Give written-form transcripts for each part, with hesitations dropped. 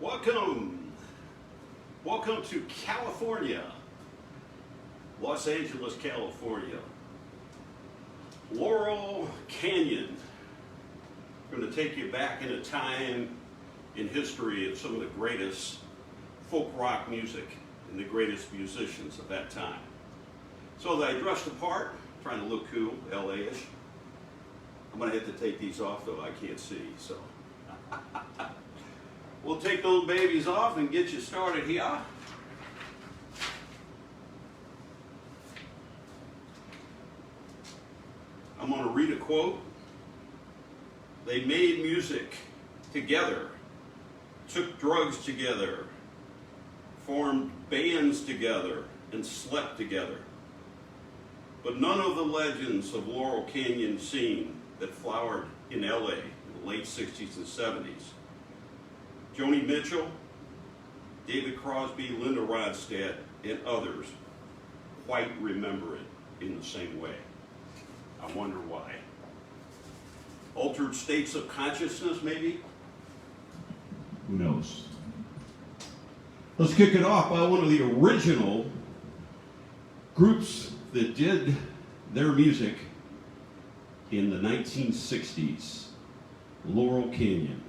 Welcome. Welcome to California, Los Angeles, California. Laurel Canyon. I'm going to take you back in a time in history of some of the greatest folk rock music and the greatest musicians of that time. So that I dressed the part, trying to look cool, LA-ish. I'm going to have to take these off though, I can't see, so. We'll take those babies off and get you started here. I'm going to read a quote. They made music together, took drugs together, formed bands together, and slept together. But none of the legends of Laurel Canyon scene that flowered in LA in the late 60s and 70s. Joni Mitchell, David Crosby, Linda Ronstadt, and others quite remember it in the same way. I wonder why. Altered states of consciousness, maybe? Who knows? Let's kick it off by one of the original groups that did their music in the 1960s, Laurel Canyon.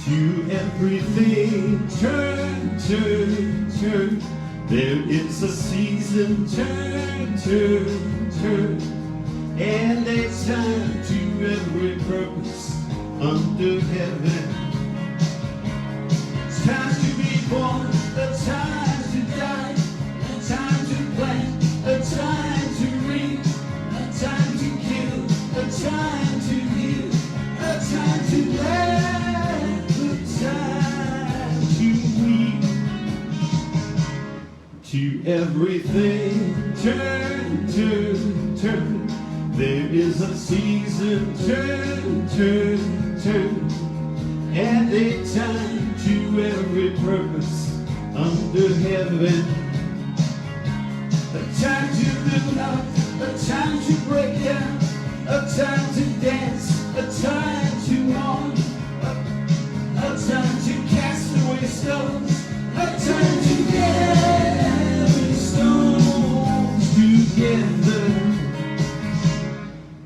To everything, turn, turn, turn. There is a season, turn, turn, turn. And a time to every purpose under heaven. It's time to be born, a time to die, a time to plant, a time to reap, a time to kill, a time to heal, a time to let. Time to weep. To everything, turn, turn, turn. There is a season, turn, turn, turn. And a time to every purpose under heaven. A time to live out, a time to break down, a time to dance, a time to mourn. A time to cast away stones, a time to gather stones together.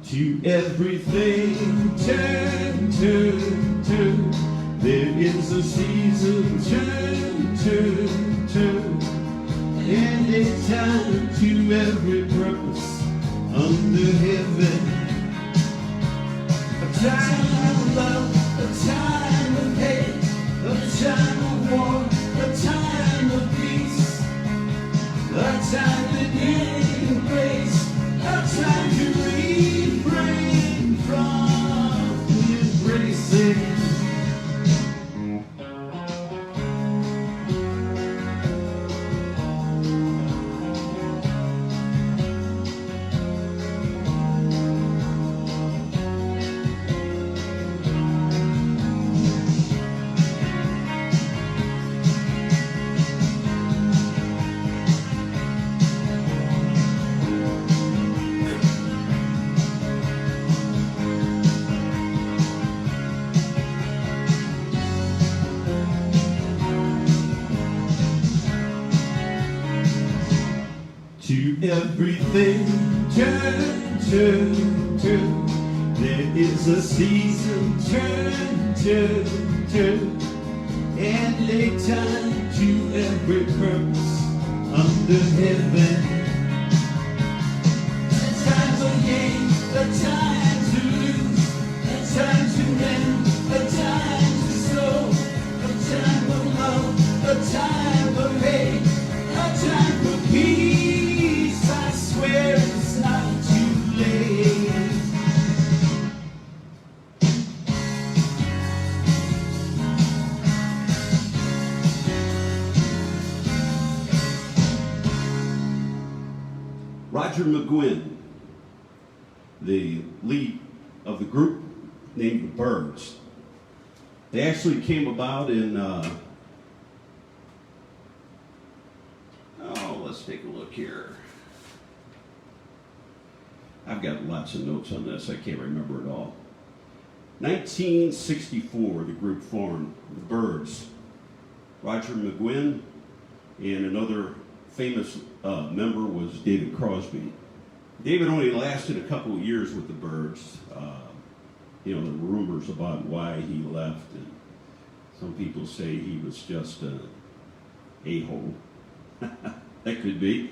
To everything, turn, turn, turn. There is a season, turn, turn, turn. And a time to every purpose under heaven. A time of love, a time of hate, a time of war, a time of peace, a time to embrace, a time to refrain from embracing. To everything, turn, turn, turn. There is a season, turn, turn, turn. And a time to every purpose under heaven. A time to gain, a time to lose, a time to mend, a time to sow, a time of love, a time of hate, a time for peace. I swear it's not too late. Roger McGuinn, the lead of the group, named the Byrds. They actually came about in, let's take a look here. I've got lots of notes on this. I can't remember it all. 1964, the group formed, the Byrds. Roger McGuinn and another famous member was David Crosby. David only lasted a couple of years with the Byrds. You know, the rumors about why he left, and some people say he was just an a-hole. That could be.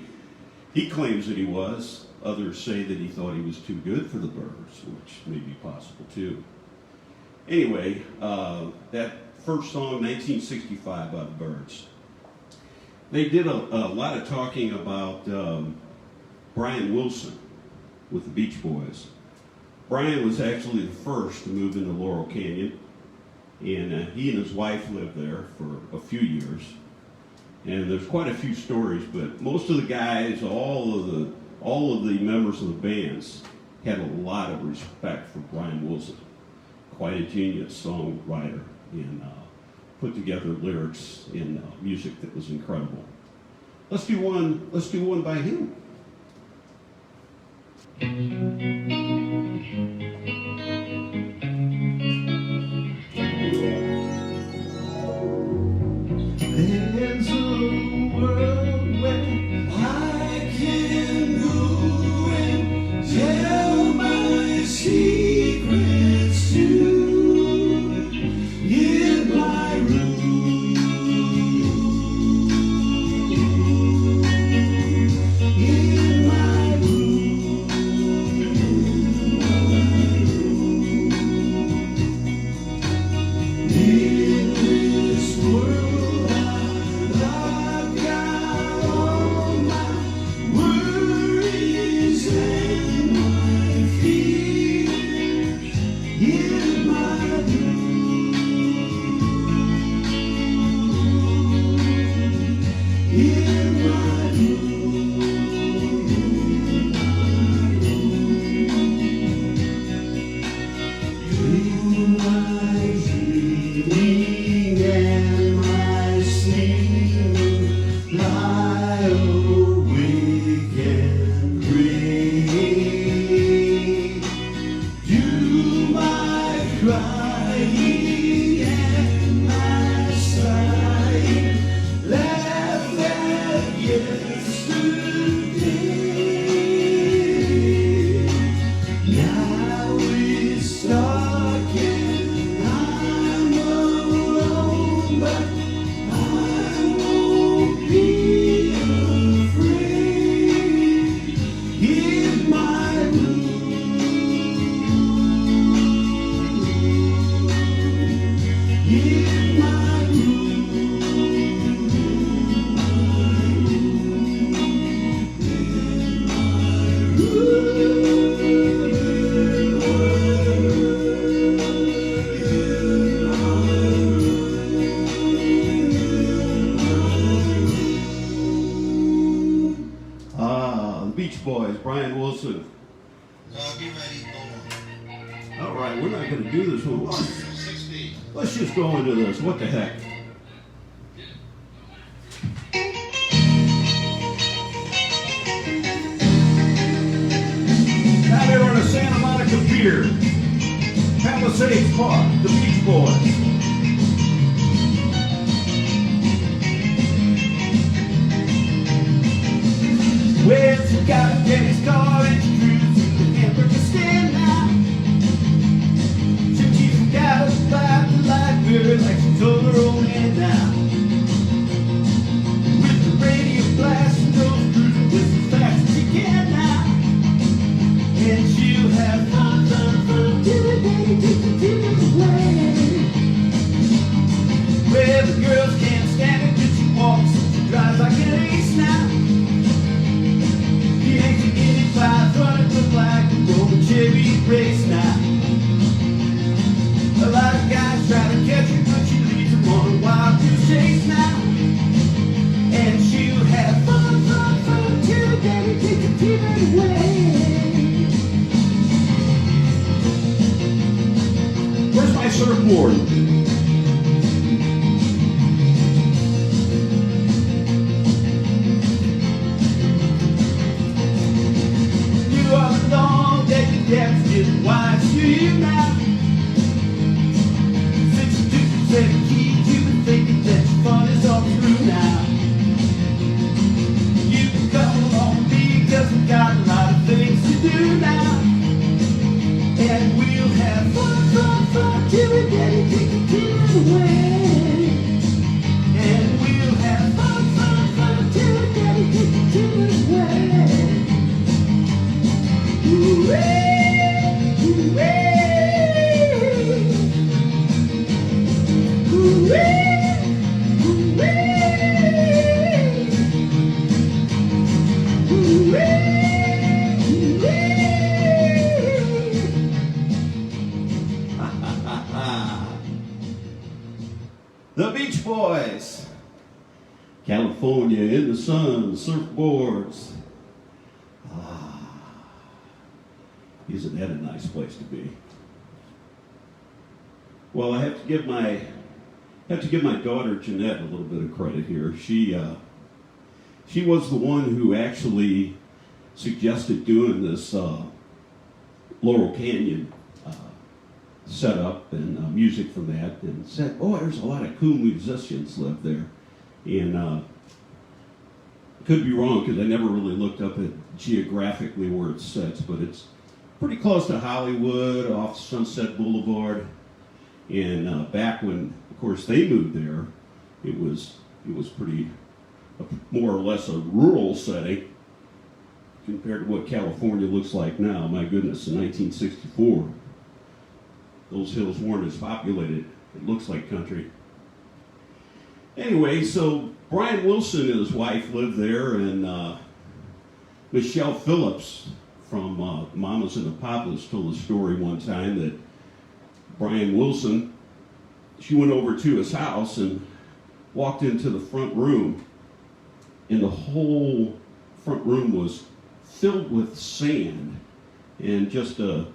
He claims that he was. Others say that he thought he was too good for the Byrds, which may be possible too. Anyway, that first song, 1965, by the Byrds. They did a lot of talking about Brian Wilson with the Beach Boys. Brian was actually the first to move into Laurel Canyon, and he and his wife lived there for a few years. And there's quite a few stories, but most of the guys, all of the members of the bands had a lot of respect for Brian Wilson. Quite a genius songwriter, and put together lyrics and music that was incredible. Let's do one by him. There's a world where I can go and tell my secrets to in my room. In my room. In this world I've got all my worries and my fears in my room. In my room. In my dreaming and my sleeping, lie awake and pray. Do my crying and my sighing, laugh at yesterday. Now it's dark and I'm alone, but I won't be afraid in my room. In my The Beach Boys, Brian Wilson. Be ready, boom. All right, we're not going to do this one. 60. Let's just go into this. What the heck? Now they're on a Santa Monica Pier, Palisades Park, the Beach Boys. Well, she got a Dennis car and she cruising the hamburger stand now. She forgot about the Blackbird like she told her old man now. With the radio blasting, those cruising just as fast as she can now. And she'll have fun till the day takes the tears away. Well, the girls can't stand it when she walks and she drives like an ace now. He makes an 85 running the black and golden Chevy race now. A lot of guys try to catch her, but she leads them on a wild goose chase now. And she'll have fun till the daddy takes the TV away. Where's my surfboard? to you now. Since you took the 7 keys, you've been thinking that your fun is all through now. You can come along with me, cause we got a lot of things to do now. And we'll have fun, fun, fun till we get it, take it, till away. And we'll have fun, fun, fun till we get it, take it, till away. Hooray, hooray, hooray, hooray, hooray, hooray. The Beach Boys. California in the sun, surfboards. Isn't that a nice place to be? Well, I have to give my daughter Jeanette a little bit of credit here. She was the one who actually suggested doing this Laurel Canyon setup and music from that, and said, "Oh, there's a lot of cool musicians live there." And I could be wrong because I never really looked up at geographically where it sits, but it's pretty close to Hollywood, off Sunset Boulevard. And back when, of course, they moved there, it was pretty more or less a rural setting compared to what California looks like now. My goodness, in 1964, those hills weren't as populated. It looks like country. Anyway, so Brian Wilson and his wife lived there, and Michelle Phillips from Mamas and the Papas told a story one time that Brian Wilson, she went over to his house and walked into the front room, and the whole front room was filled with sand and just a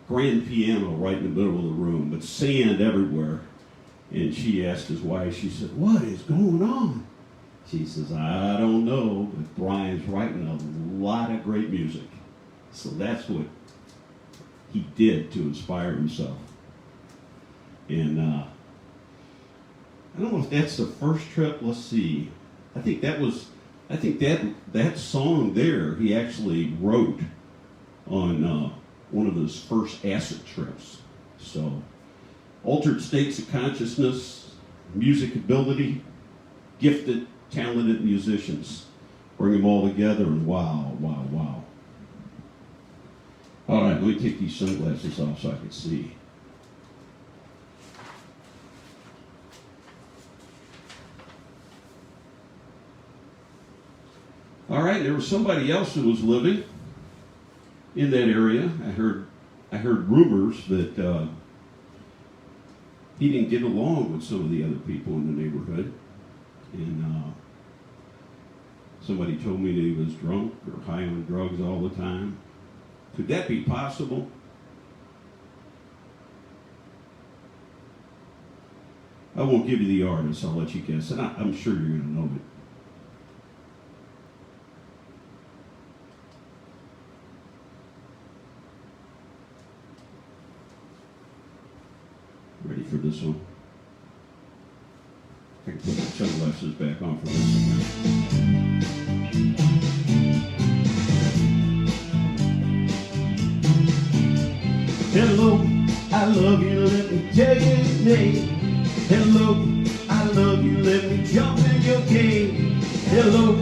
grand piano right in the middle of the room, but sand everywhere. And she asked his wife, she said, "What is going on?" She says, "I don't know, but Brian's writing a lot of great music." So that's what he did to inspire himself. And I don't know if that's the first trip. Let's see. I think that song there he actually wrote on one of his first acid trips. So, altered states of consciousness, music ability, gifted, talented musicians. Bring them all together and wow, wow, wow. All right, let me take these sunglasses off so I can see. All right, there was somebody else who was living in that area. I heard rumors that he didn't get along with some of the other people in the neighborhood, and somebody told me that he was drunk or high on drugs all the time. Could that be possible? I won't give you the artist, I'll let you guess, and I'm sure you're going to know it. Ready for this one? I can put the sunglasses back on for this one. Hello, I love you, let me tell you your name. Hello, I love you, let me jump in your game. Hello,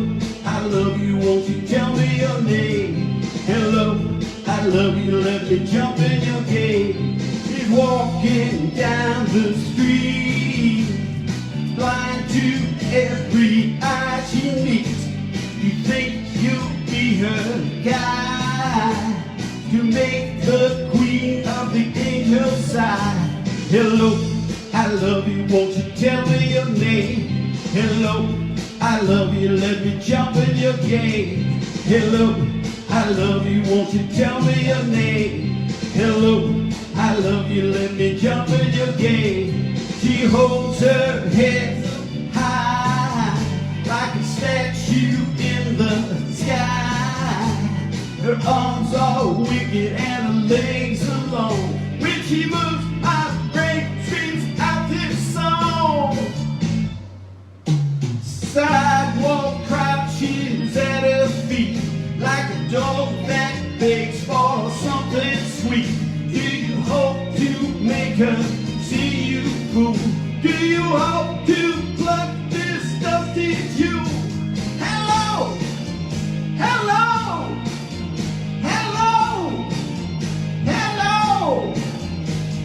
I love you, won't you tell me your name? Hello, I love you, let me jump in your game. She's walking down the street, blind to every eye she meets. You think you'll be her guy to make the queen of the angel side. Hello, I love you, won't you tell me your name? Hello, I love you, let me jump in your game. Hello, I love you, won't you tell me your name? Hello, I love you, let me jump in your game. She holds her head high like a statue in the sky. Her arms are wicked and her legs are long. she moves my brain, screams out this song. Sidewalk crouches at her feet like a dog that begs for something sweet. Do you hope to make her see you fool? Do you hope to pluck this dusty jewel? Hello, hello, hello, hello,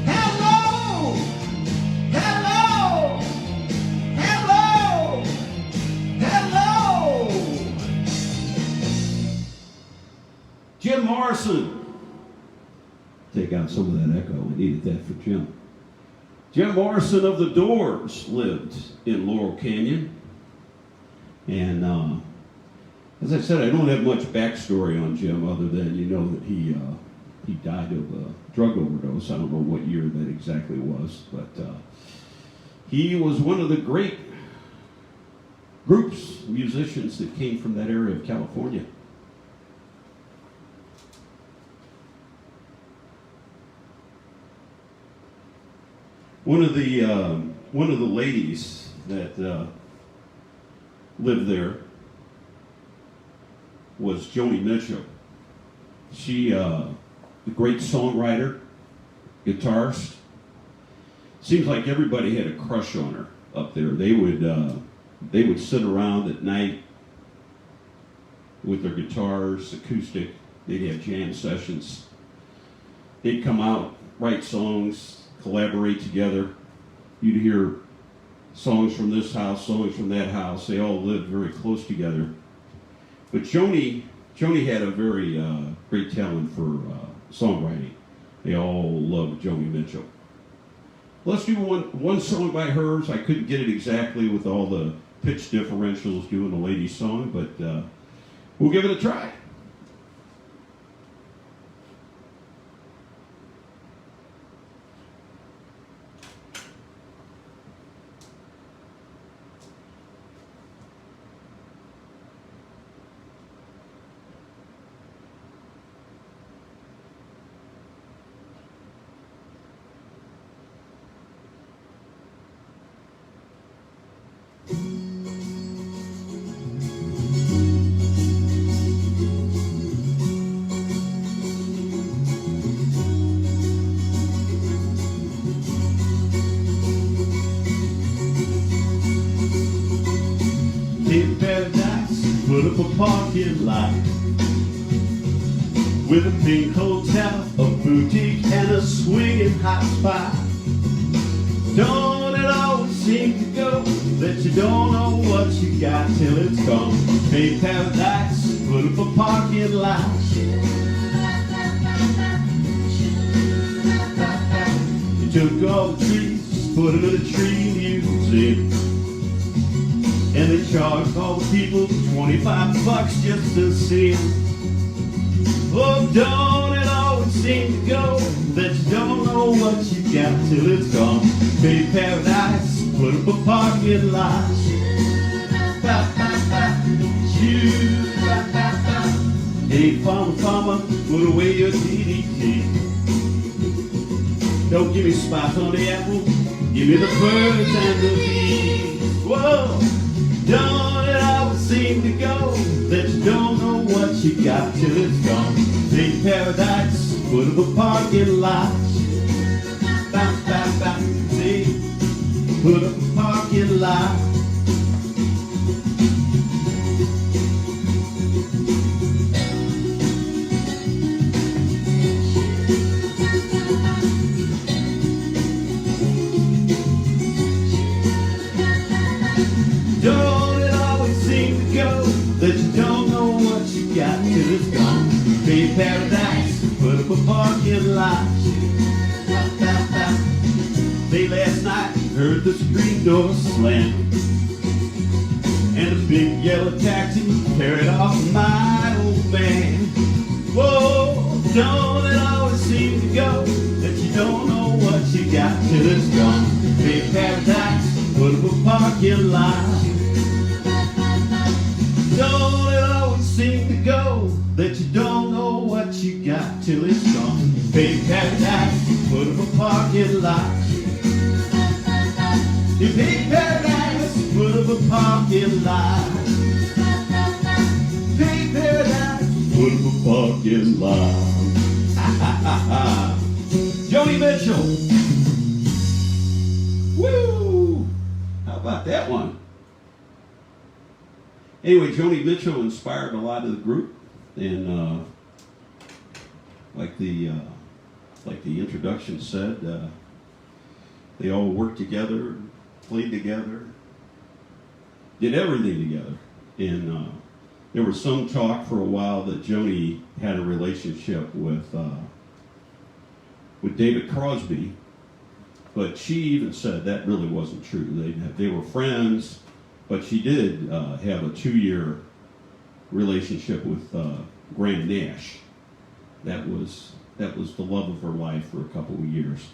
hello, hello, hello, hello. Jim Morrison. Take out some of that echo. We needed that for Jim. Jim Morrison of the Doors lived in Laurel Canyon. And as I said, I don't have much backstory on Jim other than you know that he died of a drug overdose. I don't know what year that exactly was, but he was one of the great groups, musicians that came from that area of California. One of the ladies that lived there was Joni Mitchell. She, a great songwriter, guitarist. Seems like everybody had a crush on her up there. They would sit around at night with their guitars, acoustic. They'd have jam sessions. They'd come out, write songs, collaborate together. You'd hear songs from this house, songs from that house. They all lived very close together. But Joni had a very great talent for songwriting. They all loved Joni Mitchell. Let's do one song by hers. I couldn't get it exactly with all the pitch differentials doing a lady song, but we'll give it a try. In paradise, put up a parking lot with a pink hotel, a boutique, and a swinging hot spot. Don't it always seem to go that you don't know what you got till it's gone? In paradise, put up a parking lot. You took all the trees, put them in a tree museum. And they charged all the people $25 just to see him. Oh, don't it always seem to go that you don't know what you got till it's gone? Pay paradise, put up a parking lot. Hey, farmer, put away your DDT. Don't give me spots on the apple, give me the birds and the bees. Whoa! Don't it always seem to go that you don't know what you got till it's gone? Take paradise, put up a parking lot. See, put up a parking lot. That you don't know what you got till it's gone. Pay paradise, put up a parking lot. Late last night, heard the screen door slam, and a big yellow taxi carried off my old man. Whoa, don't it always seem to go that you don't know what you got till it's gone? Pay paradise, put up a parking lot. Don't it always seem to go that you don't know what you got till it's gone? Pay paradise, put up a parking lot. You paid paradise, foot of a parking lot. Paid paradise, foot of a parking lot. Joni Mitchell. Woo! How about that one? Anyway, Joni Mitchell inspired a lot of the group, and like the introduction said, they all worked together, played together, did everything together. And there was some talk for a while that Joni had a relationship with David Crosby, but she even said that really wasn't true. They were friends, but she did have a 2-year relationship with Graham Nash. That was the love of her life for a couple of years.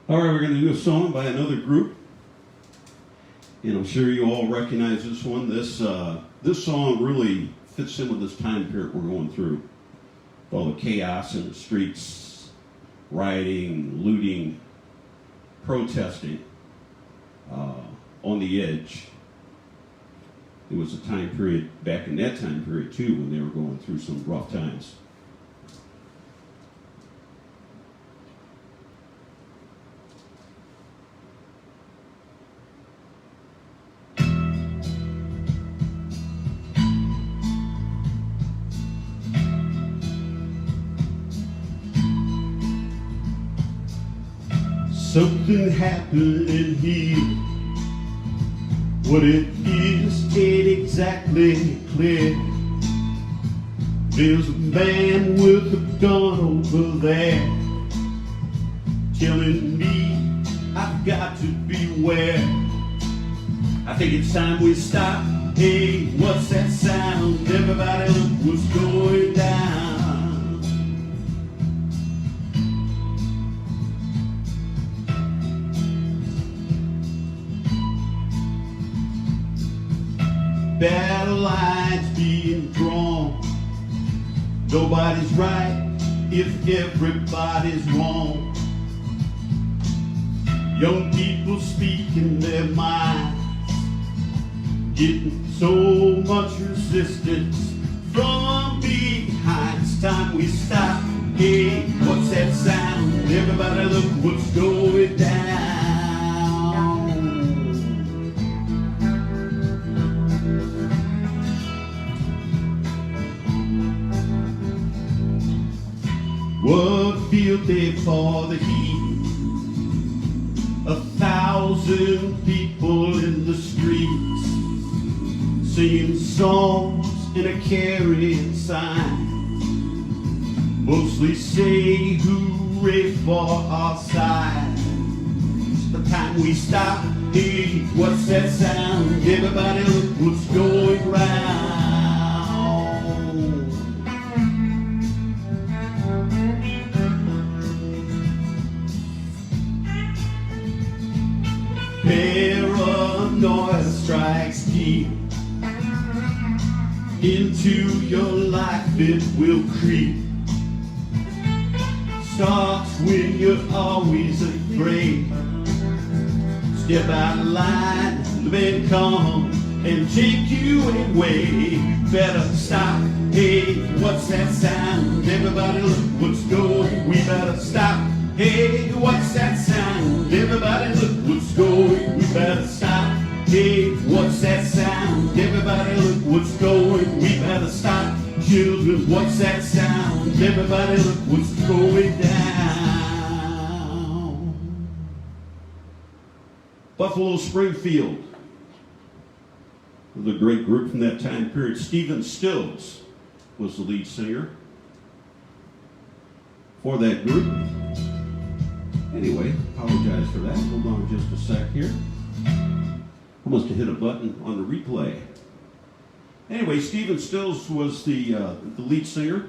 All right, we're going to do a song by another group, and I'm sure you all recognize this one. This song really fits in with this time period we're going through. All the chaos in the streets, rioting, looting, protesting, on the edge. It was a time period, back in that time period too, when they were going through some rough times. Something happened in here. What it is ain't exactly clear. There's a man with a gun over there telling me I've got to beware. I think it's time we stop. Hey, what's that sound? Everybody look what's going down. Battle lines being drawn. Nobody's right if everybody's wrong. Young people speaking their minds, getting so much resistance from behind. It's time we stop. Hey, what's that sound? Everybody look what's going down. What field day for the heat? 1,000 people in the streets, singing songs and a carrying sign. Mostly say hooray for our side. It's the time we stop. Hey, what's that sound? Everybody look what's going round. Paranoia strikes deep into your life, it will creep. Starts when you're always afraid. Step out of line, the men come and take you away. Better stop. Hey, what's that sound? Everybody look what's going. We better stop. Hey, what's that sound? Everybody look what's going. We better stop. Hey, what's that sound? Everybody look what's going. We better stop. Children, what's that sound? Everybody look what's going down. Buffalo Springfield was a great group from that time period. Stephen Stills was the lead singer for that group. Anyway, apologize for that. Hold on just a sec here. I must have hit a button on the replay. Anyway, Stephen Stills was the lead singer.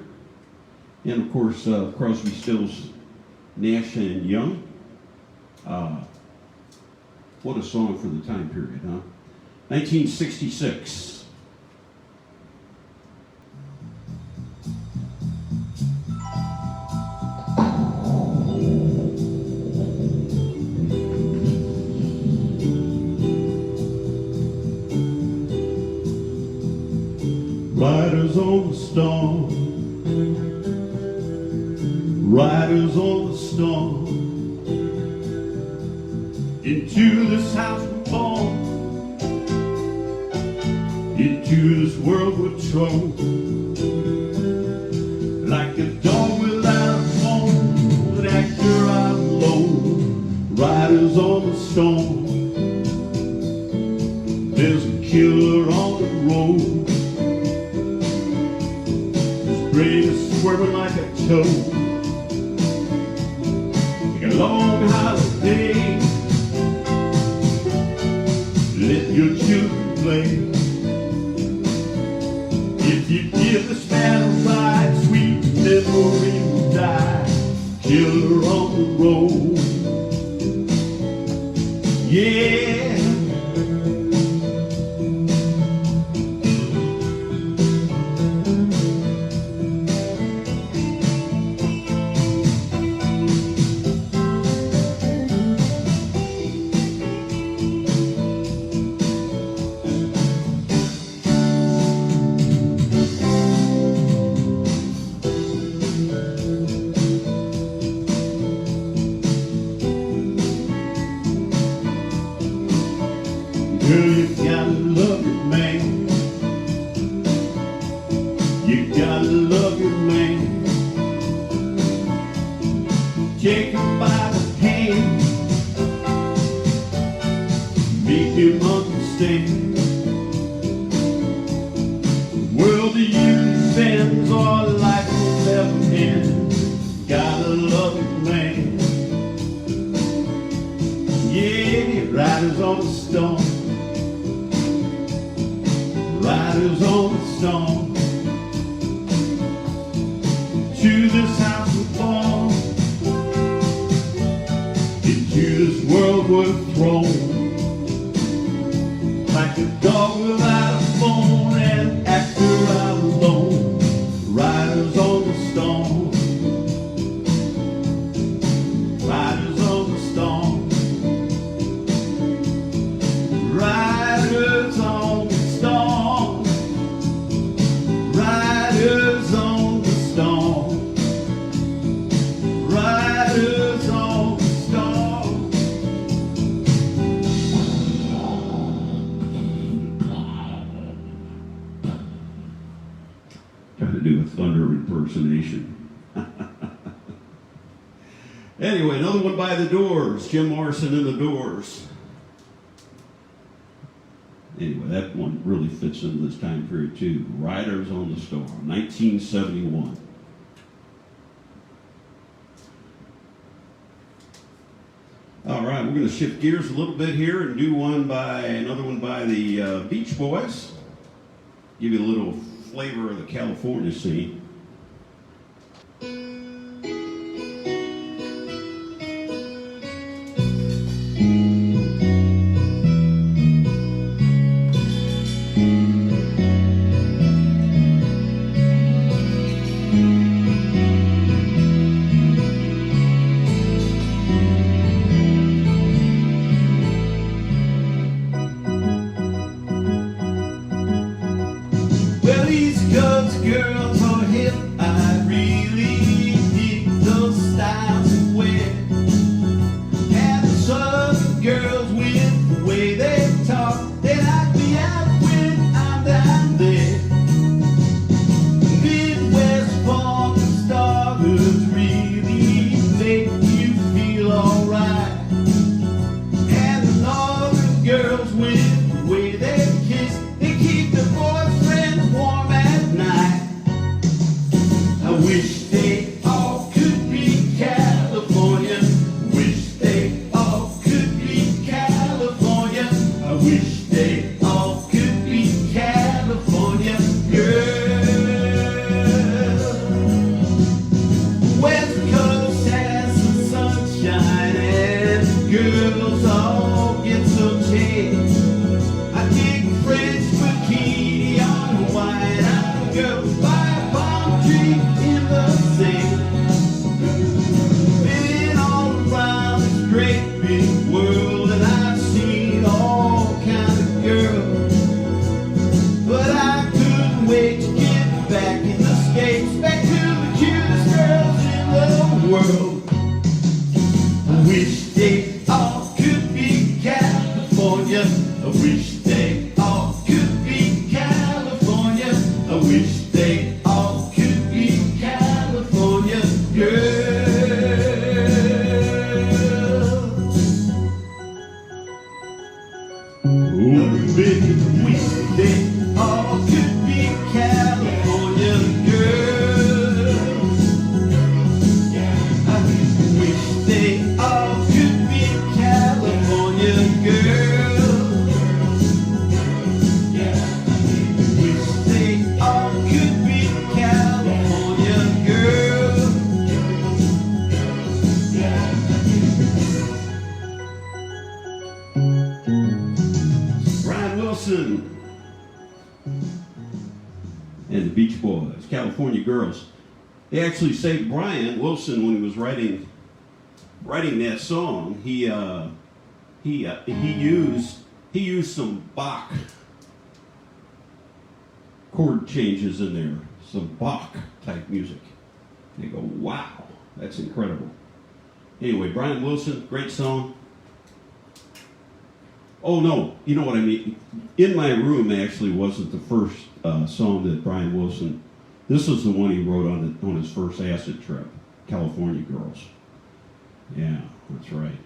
And of course, Crosby, Stills, Nash, and Young. What a song for the time period, huh? 1966. Riders on the storm, riders on the storm. Into this house we're born, into this world we're thrown. Like a dog without a bone, an actor out alone. Riders on the storm, there's a killer on the road. His brain is squirming like a toad. Like a long holiday, let your children play. If you give this man a ride, sweet memory will die. Killer on the road, yeah. Girl, you gotta love your man. You gotta love your man. Take him by the hand, make him understand. The world to you depends, our life will never end. Gotta love your man. Yeah, riders on the storm, riders on the storm. To this house we're born, into this world we're thrown. Like a dog without a bone, an actor out alone. Riders on the storm, riders on the storm. Riders on the storm, riders on the storm, riders on the storm. Trying to do a thunder impersonation. Anyway, another one by the Doors, Jim Morrison and the Doors. Anyway, that one really fits into this time period too. Riders on the Storm, 1971. All right, we're going to shift gears a little bit here and do another one by the Beach Boys. Give you a little flavor of the California scene. Well, these girls are hip, I really California Girls. They actually say Brian Wilson, when he was writing that song, he used some Bach chord changes in there, some Bach type music. They go, wow, that's incredible. Anyway, Brian Wilson, great song. Oh no, you know what I mean. In My Room actually wasn't the first song that Brian Wilson. This was the one he wrote on his first acid trip, California Girls. Yeah, that's right.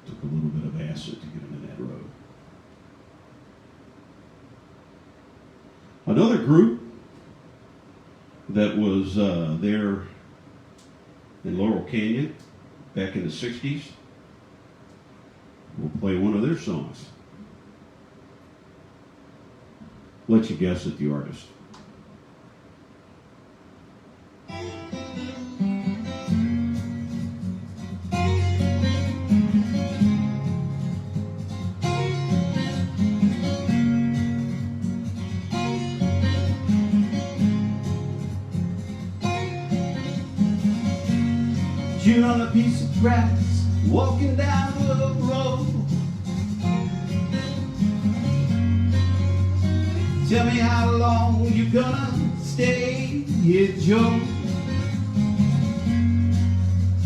Took a little bit of acid to get him in that road. Another group that was there in Laurel Canyon back in the 60s. We'll play one of their songs. Let you guess at the artist. You're on a piece of grass, walking down the road. Tell me how long you gonna stay here, Joe.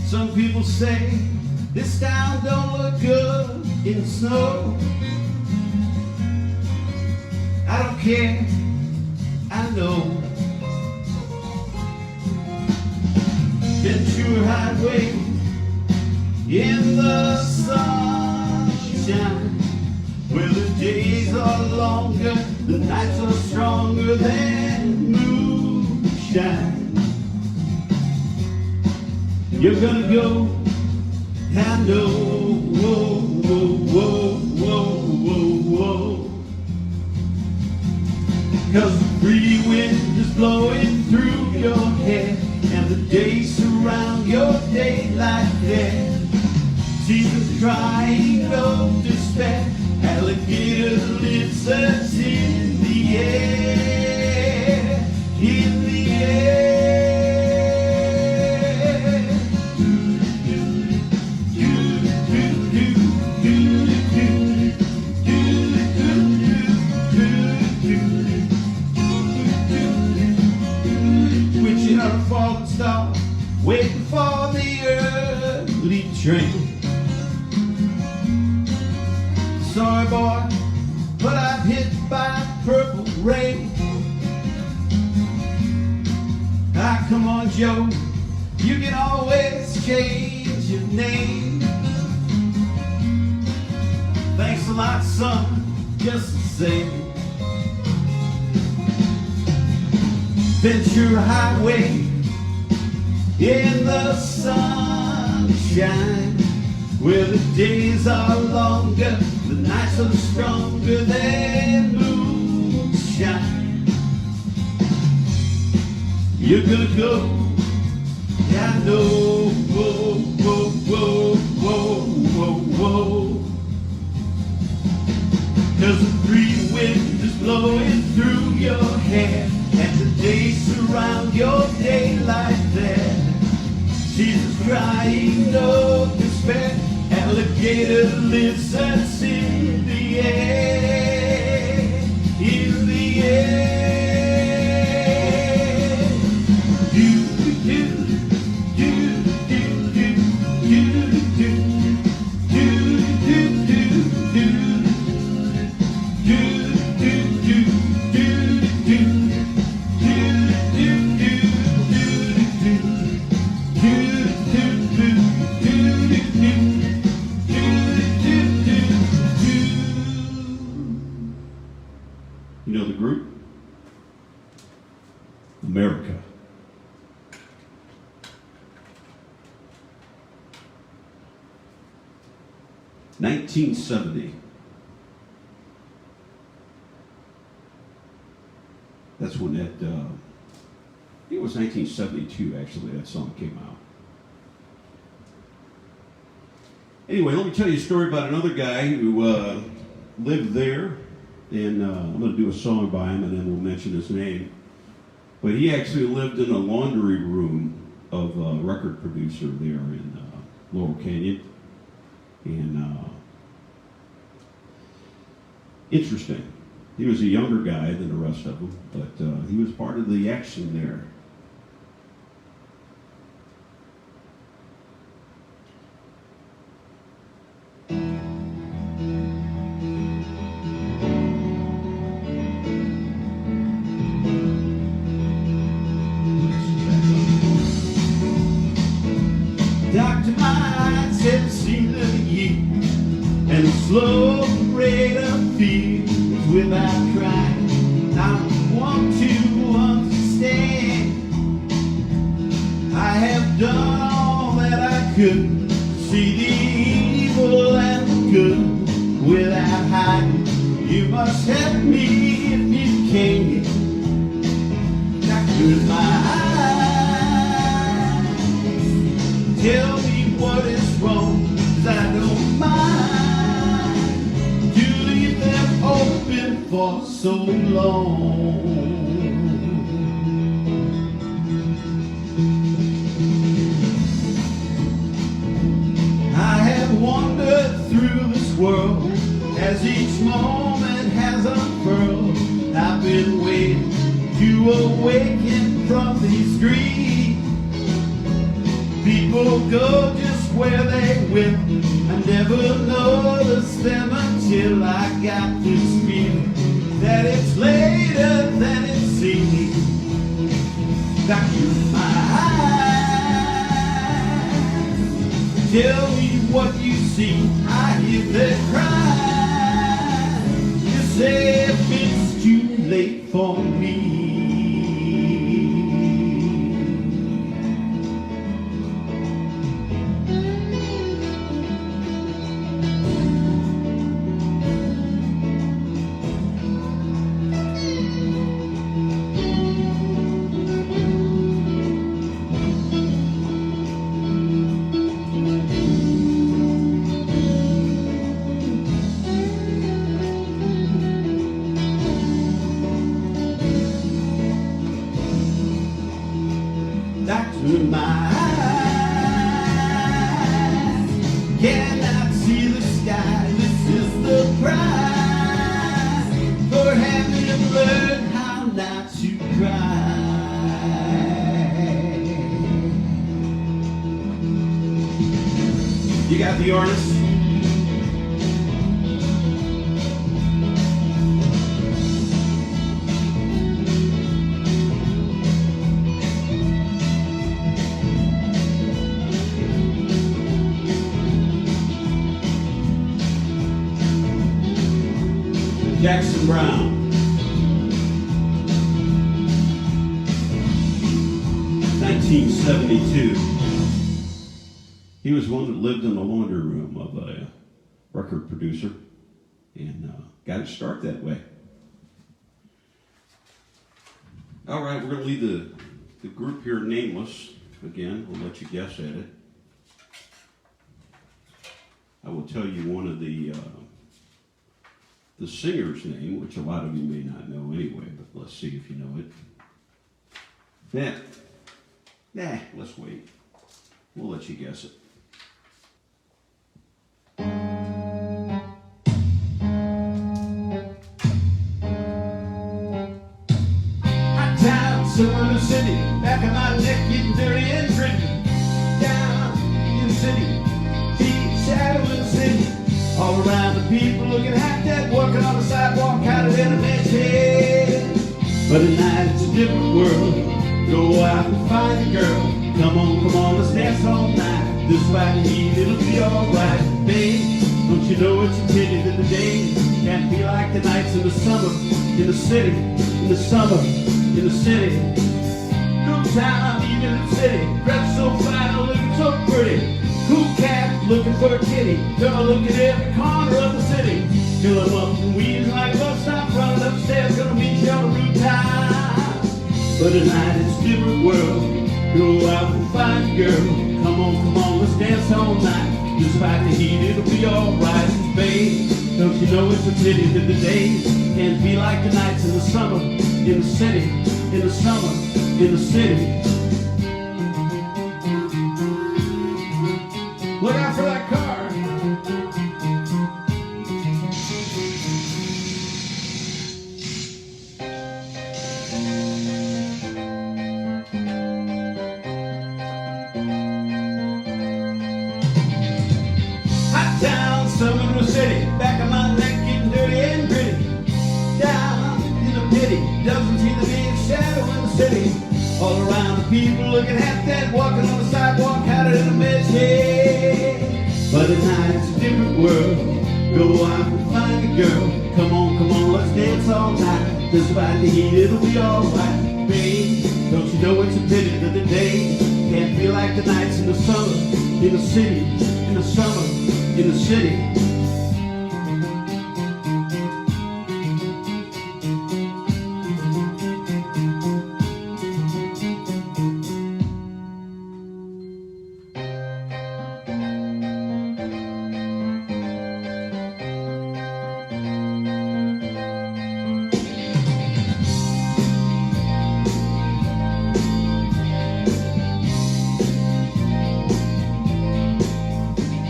Some people say this town don't look good in snow. I don't care, I know. Ventura Highway in the sunshine, where the days are longer, the nights are stronger than moonshine. You're gonna go, I know, whoa, whoa, whoa, whoa, whoa, whoa. 'Cause the free wind is blowing through your hair, and the days surround your daylight there. Jesus crying, no despair. Alligator lives us in the air, in the air. Witching on a falling star, waiting for the early train. Sorry boy, but I'm hit by purple rain. Ah, come on Joe, you can always change your name. Thanks a lot son, just the same. Ventura Highway in the sunshine, where the days are longer, the nights are stronger than moonshine. You're gonna go, yeah, I know, whoa, whoa, whoa, whoa, whoa, whoa. 'Cause the free wind is blowing through your hair, and the days surround your daylight there. Jesus crying, no despair. Alligator lives us in the air, in the air. Do do do do do do do do do do do do You know the group? America. $1970. That's when that, I think it was 1972 actually, that song came out. Anyway, let me tell you a story about another guy who lived there, and I'm going to do a song by him and then we'll mention his name. But he actually lived in a laundry room of a record producer there in Laurel Canyon. And interesting. He was a younger guy than the rest of them, but he was part of the action there. Doctor, my eyes have seen the year, and the slow rate of fear is without crying. I want to understand. I have done all that I could to see the evil and the good without hiding. You must help me if you can. Doctor, my eyes, tell me what is wrong, 'cause I don't mind to leave them open for so long. I have wandered through this world as each moment has unfurled. I've been waiting to awaken from these dreams. People go just where they will. I never noticed them until I got this feeling that it's later than it seems. Doctor, my eyes, tell me what you see. I hear them cry. You say if it's too late for me. Doctor, my eyes cannot see the sky. This is the prize for having learned how not to cry. You got the artist? Jackson Brown. (1972). He was one that lived in the laundry room of a record producer and got his start that way. All right, we're going to leave the group here nameless. Again, we'll let you guess at it. I will tell you one of the singer's name, which a lot of you may not know anyway, but let's see if you know it. Let's wait. We'll let you guess it. Down somewhere in the city, back of my neck getting dirty and gritty. Down in the city, deep shadow in the city. All around the people looking half dead, working on the sidewalk, kind of in a man's head. But at night it's a different world. Go out and find a girl. Come on, let's dance all night. Despite the heat, it'll be alright. Babe, don't you know it's a pity that the days can't be like the nights in the summer, in the city, in the summer, in the city. Good time, even in the city. Dressed so fine, looking so pretty. Cool cat, looking for a kitty. Gonna look at every corner of the city. Fill him up and wheeze like a bus stop. Running upstairs, gonna meet you on the rooftop. But tonight it's a different world. Go out and find a girl. Come on, let's dance all night. Despite the heat, it'll be alright. Babe, don't you know it's a pity that the days can't be like the nights in the summer, in the city, in the summer, in the city. Look out for that car. Hot town, summer in the city, back of my neck getting dirty and gritty. Down in the pity, doesn't see the big shadow in the city. All around the people looking half dead, walking on the sidewalk, out in the mist, yeah. But at night it's a different world. Go out and find a girl. Come on, let's dance all night. Despite the heat, it'll be alright, babe. Don't you know it's a pity that the days can't be like the nights in the summer, in the city, in the summer, in the city.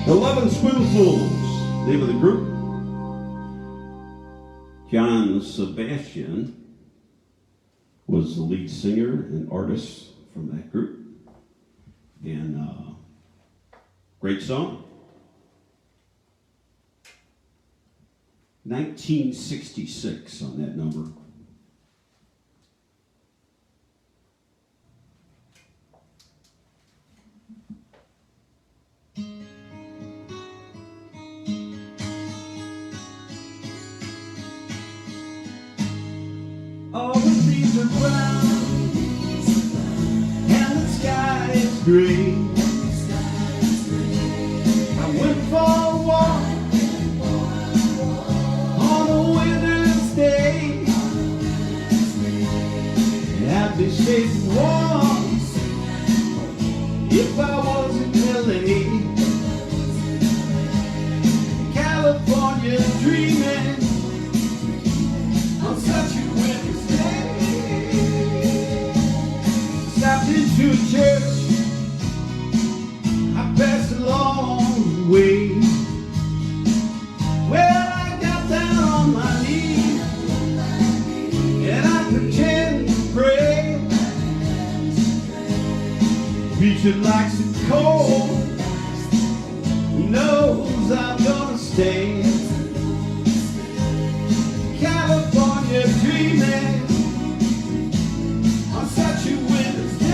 The 11 Spoonfuls, name of the group. John Sebastian was the lead singer and artist from that group. And great song. 1966 on that number. All the leaves are brown and the sky is gray. I went for a walk on a winter's day. I'd be safe and warm if I was in LA. California dreaming on such a winter's day. Stopped into a church, I passed along the way. Well, I got down on my knees and I pretend to pray. Preacher likes it cold, he knows I'm gonna stay. California dreaming on such a winter's day.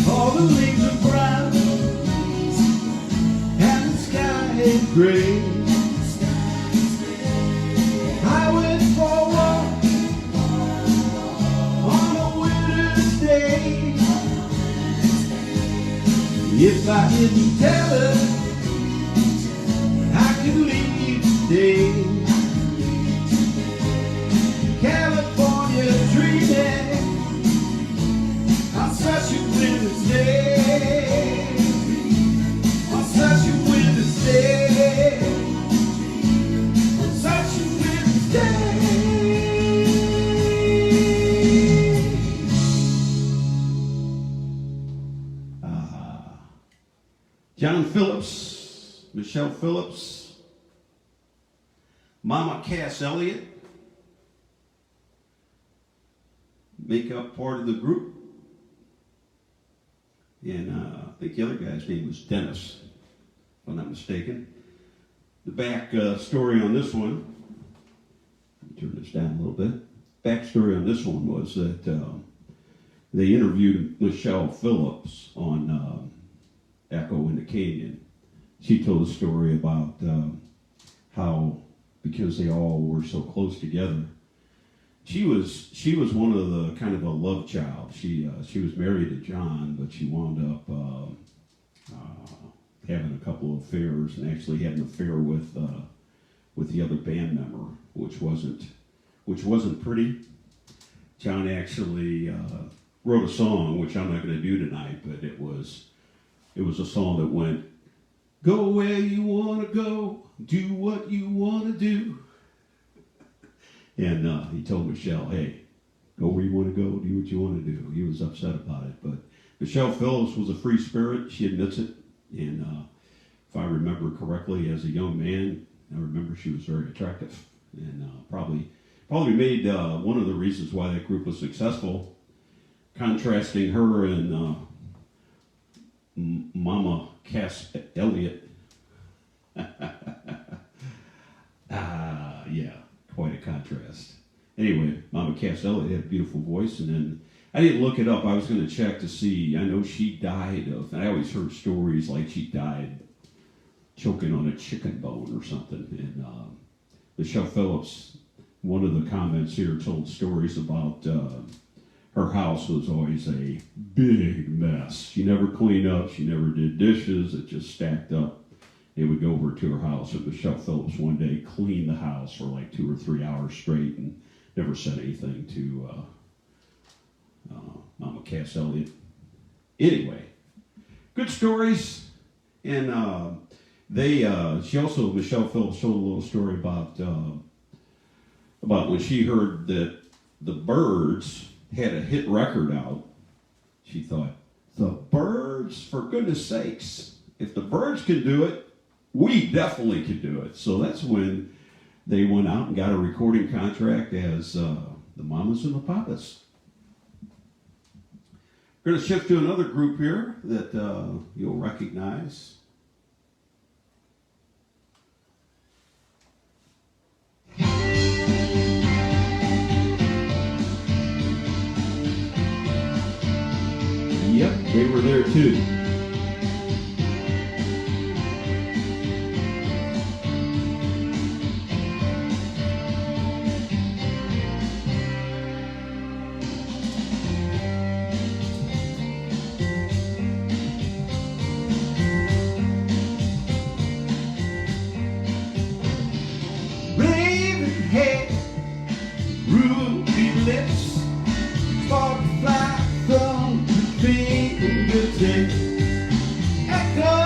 All the leaves are brown and the sky is gray. I went for a walk on a winter's day. If I didn't tell her I could leave today. California dreaming on such a winter's day. On such a winter's day. On such a winter's day. John Phillips, Michelle Phillips, Mama Cass Elliott make up part of the group. And I think the other guy's name was Dennis, if I'm not mistaken. The back story on this one, let me turn this down a little bit. Backstory on this one was that they interviewed Michelle Phillips on Echo in the Canyon. She told a story about how because they all were so close together. She was one of the kind of a love child. She was married to John, but she wound up having a couple of affairs, and actually had an affair with the other band member, which wasn't pretty. John actually wrote a song, which I'm not going to do tonight, but it was a song that went, "Go where you want to go, do what you want to do." And he told Michelle, "Hey, go where you want to go, do what you want to do." He was upset about it, but Michelle Phillips was a free spirit. She admits it, and if I remember correctly, as a young man, I remember she was very attractive, and probably made one of the reasons why that group was successful, contrasting her and Mama Cass Elliot. Yeah, quite a contrast. Anyway, Mama Cass Elliot had a beautiful voice, and then I didn't look it up. I was going to check to see. I know she died of, and I always heard stories like she died choking on a chicken bone or something. And Michelle Phillips, one of the comments here told stories about her house was always a big mess. She never cleaned up. She never did dishes. It just stacked up. They would go over to her house, and Michelle Phillips one day cleaned the house for like 2 or 3 hours straight and never said anything to Mama Cass Elliot. Anyway, good stories. And Michelle Phillips told a little story about when she heard that the Byrds had a hit record out. She thought, the Byrds, for goodness sakes, if the Byrds can do it, we definitely can do it. So that's when they went out and got a recording contract as the Mamas and the Papas. We're going to shift to another group here that you'll recognize. Yep, they were there too. Raven hair, ruby lips, spark fly from the fingertips. Echo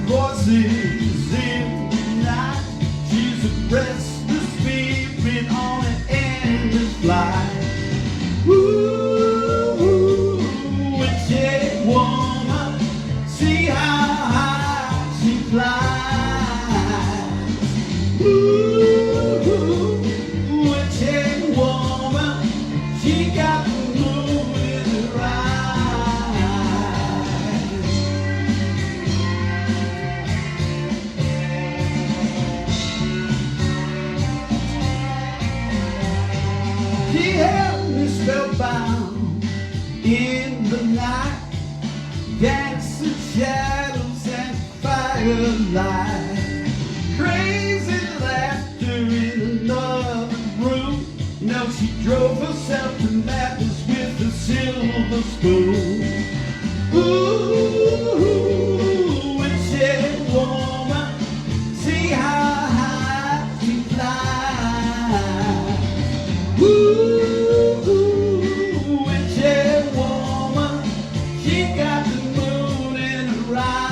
voices in the night. She's a restless spirit on an endless flight. Ooh, witchy woman, see how high she flies. Ooh, witchy woman, she got the moon in her eyes. She held me spellbound in the night, dancing shadows and firelight. Crazy laughter in another room. Now she drove herself to madness with a silver spoon. Ooh, witchy woman, see how high she flies. Ooh, witchy woman, she got the moon in her eyes.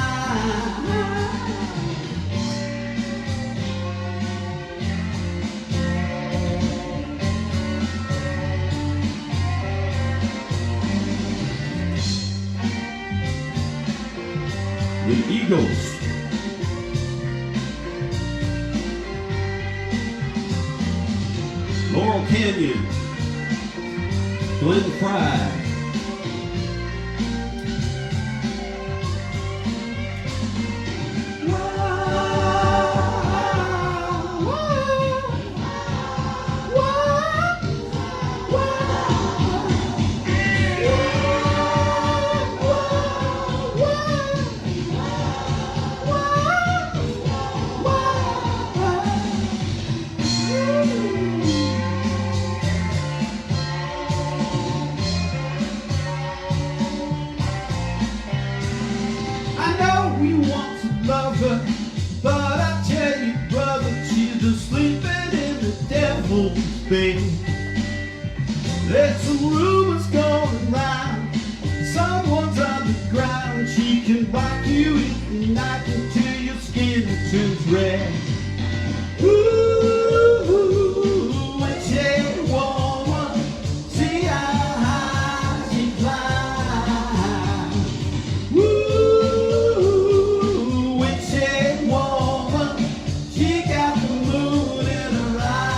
The Eagles. Laurel Canyon. Glenn Fry. bed. There's some rumors going round. Someone's underground. She can bite you if you knock until your skin turns red. Ooh, witchy woman, see how high she climbs. Ooh, witchy woman, she got the moon in her eye.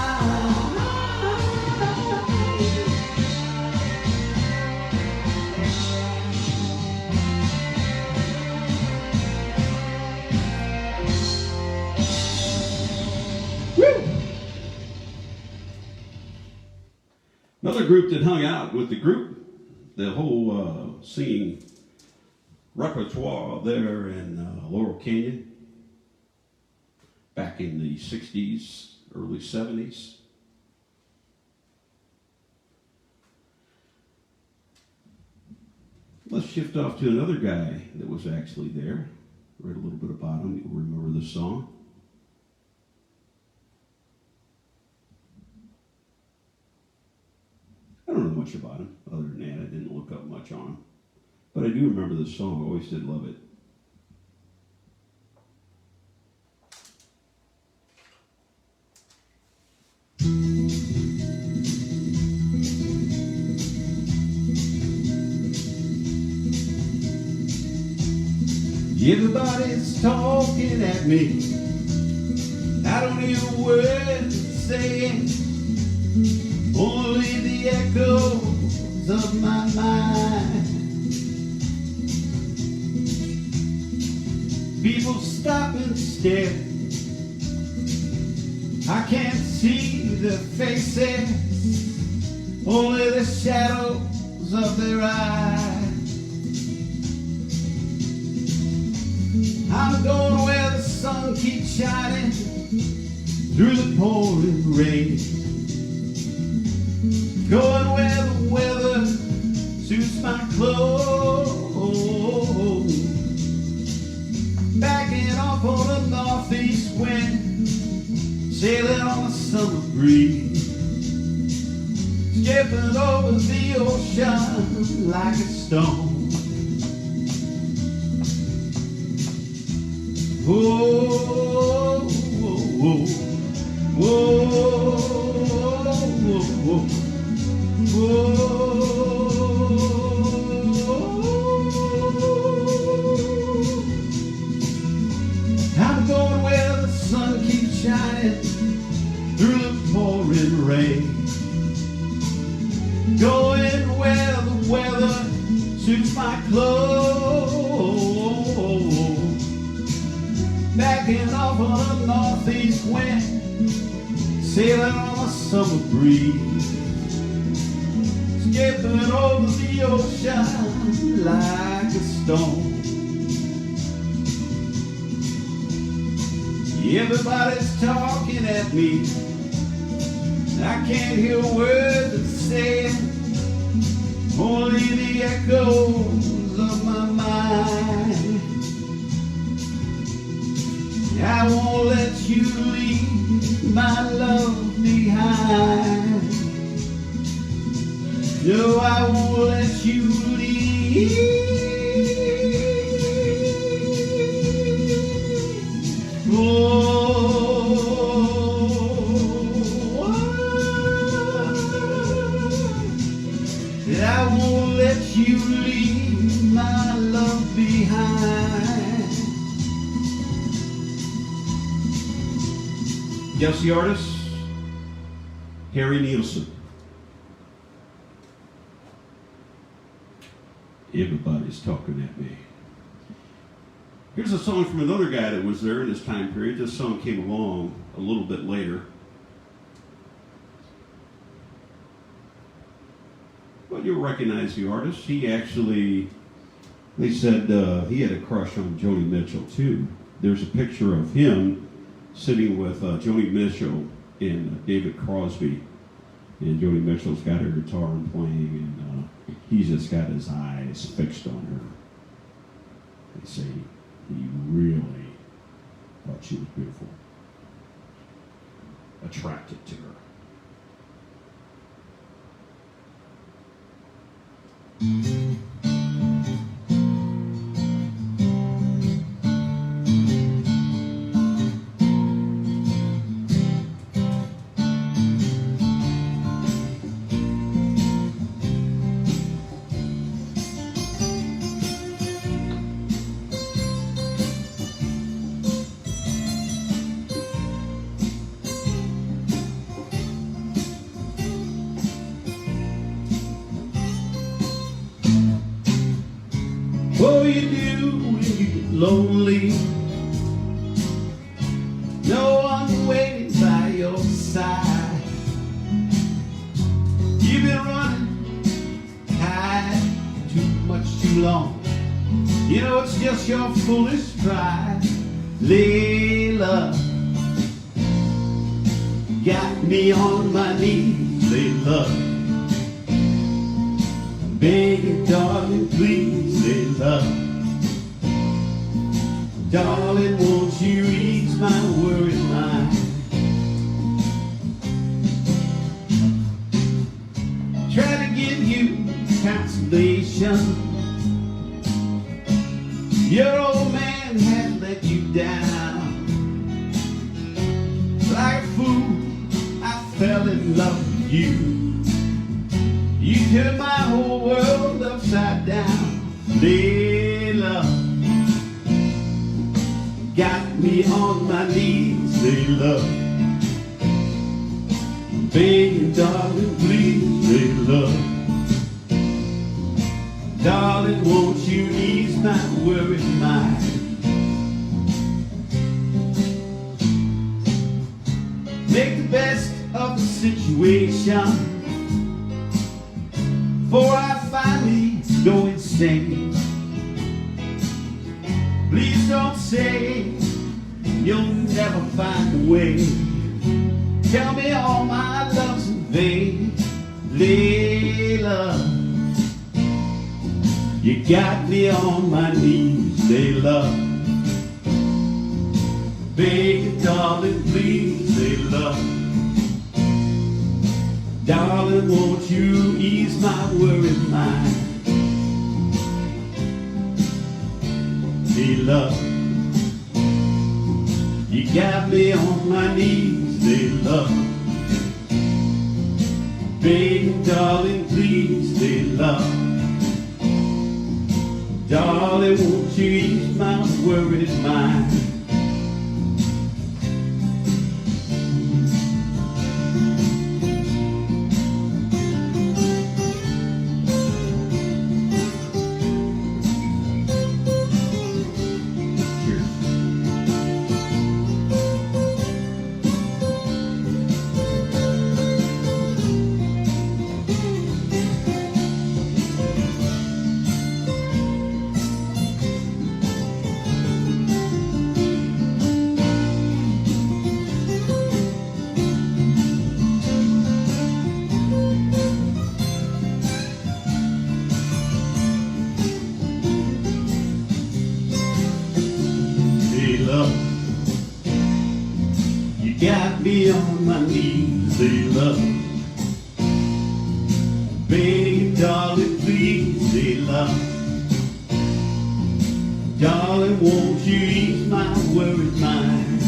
Woo! Another group that hung out with the group, the whole singing repertoire there in Laurel Canyon back in the 60s, early 70s. Let's shift off to another guy that was actually there. Read a little bit about him. You'll remember this song. I don't know much about him. Other than that, I didn't look up much on him. But I do remember this song. I always did love it. Everybody's talking at me. I don't hear a word saying, only the echoes of my mind. People stop and stare. I can't see their faces, only the shadows of their eyes. I'm going where the sun keeps shining through the pouring rain. Going where the weather suits my clothes. Backing off on a northeast wind, sailing on a summer breeze. Skipping over the ocean like a stone. Whoa, whoa, whoa, whoa, whoa, whoa. I'm going where the sun keeps shining through the pouring rain. Going where the weather suits my clothes. Backing off on a northeast wind, sailing on a summer breeze. Skipping over the ocean like a stone. Everybody's talking at me. I can't hear a word they're saying, only the echoes of my mind. I won't let you leave my love behind. No, I won't let you leave. I won't let you leave my love behind. Guess the artist? Harry Nielsen. Everybody's talking at me. Here's a song from another guy that was there in this time period. This song came along a little bit later. But you'll recognize the artist. He actually, they said he had a crush on Joni Mitchell too. There's a picture of him sitting with Joni Mitchell and David Crosby. And Joni Mitchell's got her guitar and playing, and he's just got his eyes fixed on her. They say he really thought she was beautiful, attracted to her. What will you do when you get lonely? No one waiting by your side. You've been running high too much too long. You know it's just your foolish pride. Layla got me on my knees, Layla. Begging, darling, please, Layla. Darling, won't you ease my worried mind? Try to give you consolation. Your old man had let you down. Like a fool, I fell in love with you. You turned my whole world upside down. Layla got me on my knees, Layla. Begging, darling, please, Layla. Darling, won't you ease my worried mind? Make the best of the situation before I finally go insane. Please don't say you'll never find a way. Tell me all my love's in vain. Layla, you got me on my knees, Layla. Begging, darling, please, Layla. Darling, won't you ease my worried mind? Layla, you got me on my knees, Layla. Begging, darling, please, Layla. Darling, won't you ease my worried mind? You got me on my knees, Layla. Begging, darling, please, Layla. Darling, won't you ease my worried mind?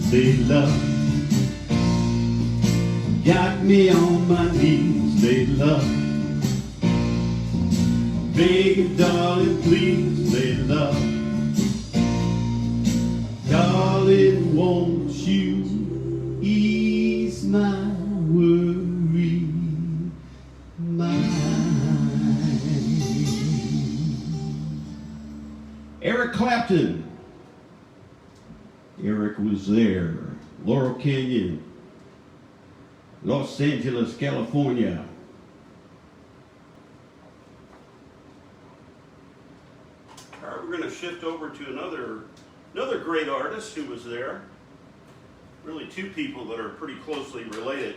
Layla, got me on my knees, Layla. Begging, darling, please, Layla. Darling, won't you ease my worried mind? Eric Clapton. Eric was there. Laurel Canyon, Los Angeles, California. All right, we're going to shift over to another great artist who was there. Really two people that are pretty closely related.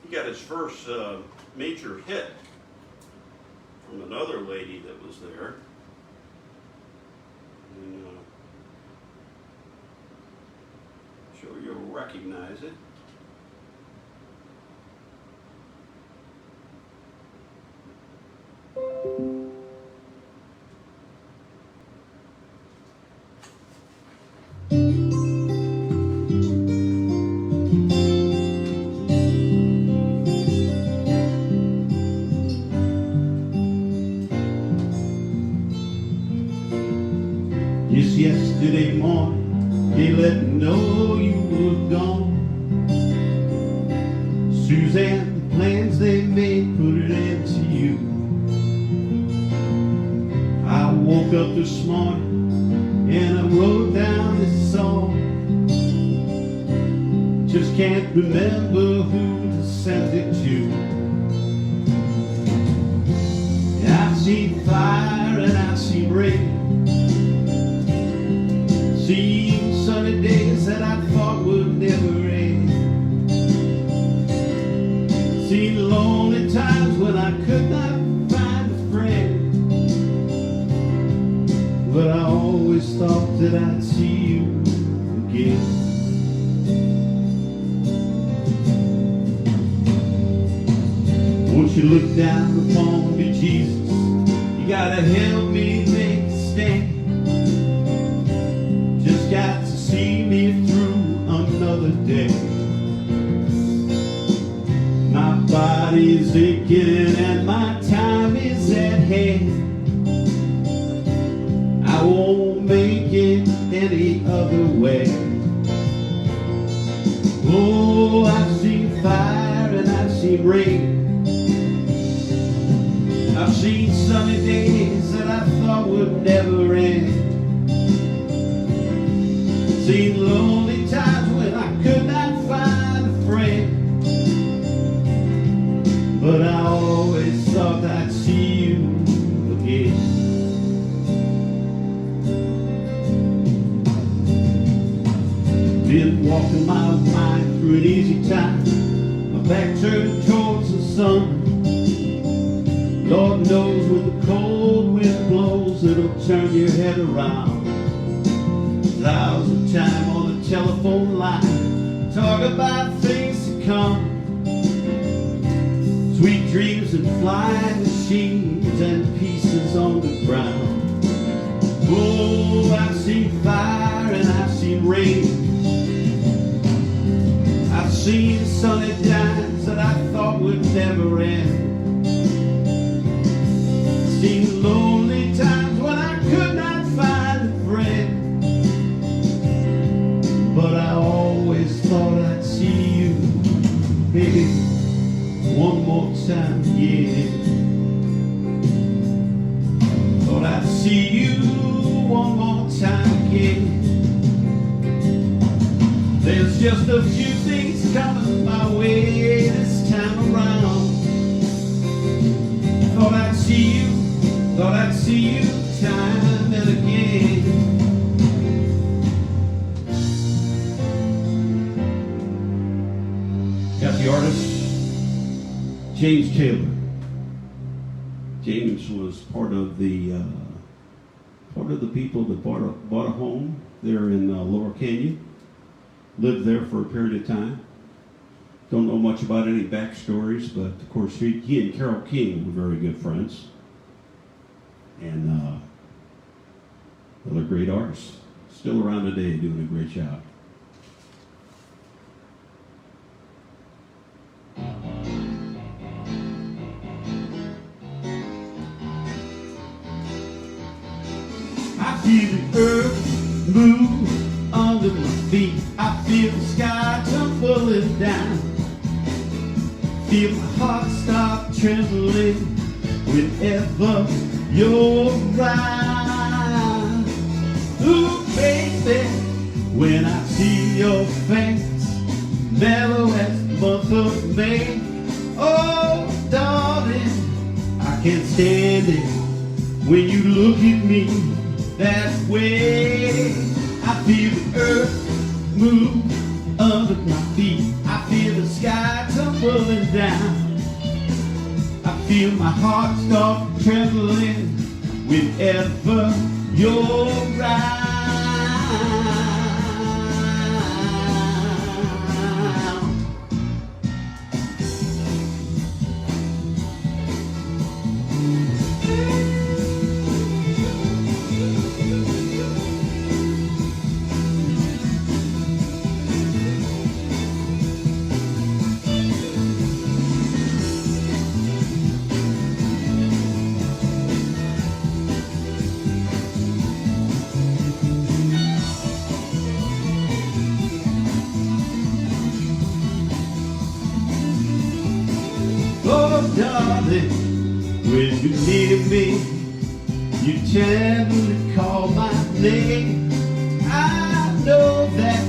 He got his first major hit from another lady that was there. recognize it. Just yesterday morning, they let me know you were gone. Suzanne, the plans they made put an end to you. I woke up this morning and I wrote down this song. Just can't remember who to send it to. I've seen fire and I've seen rain, seen sunny days that I thought would never end, seen lonely times when I could not find a friend, but I always thought that I'd see you again. Won't you look down upon me, Jesus? You gotta help me make a stand. Just got to see me through another day. My body's aching and my time is at hand. I won't make it any other way. Oh, I've seen fire and I've seen rain. I've seen sunny days that I thought would never end. Seen lonely times when I could not find a friend, but I always thought I'd see you again. Been walking my mind through an easy time, my back turned towards the sun. Lord knows when the cold wind blows, it'll turn your head around. Thousand times on the telephone line, talk about things to come, sweet dreams and flying machines and pieces on the ground. Oh, I've seen fire and I've seen rain. I've seen sunny times that I thought would never end. Seen lonely times when I could not find a friend, but I always thought I'd see you, baby, one more time, yeah. Thought I'd see you one more time, yeah. There's just a few things coming my way this time around. Thought I'd see you, thought I'd see you time and again. Got the artist, James Taylor. James was part of the people that bought a home there in Laurel Canyon. Lived there for a period of time. Don't know much about any backstories, but of course he and Carole King were very good friends. And another great artist. Still around today doing a great job. I feel the earth move under my feet. I feel the sky tumbling down. Feel my heart start trembling whenever you're around. Ooh, baby, when I see your face, mellow as the month of May. Oh, darling, I can't stand it when you look at me that way. I feel the earth move under my feet. I feel the sky tumbling down. I feel my heart start trembling whenever you're around. darling, when you near me, you gently call my name. I know that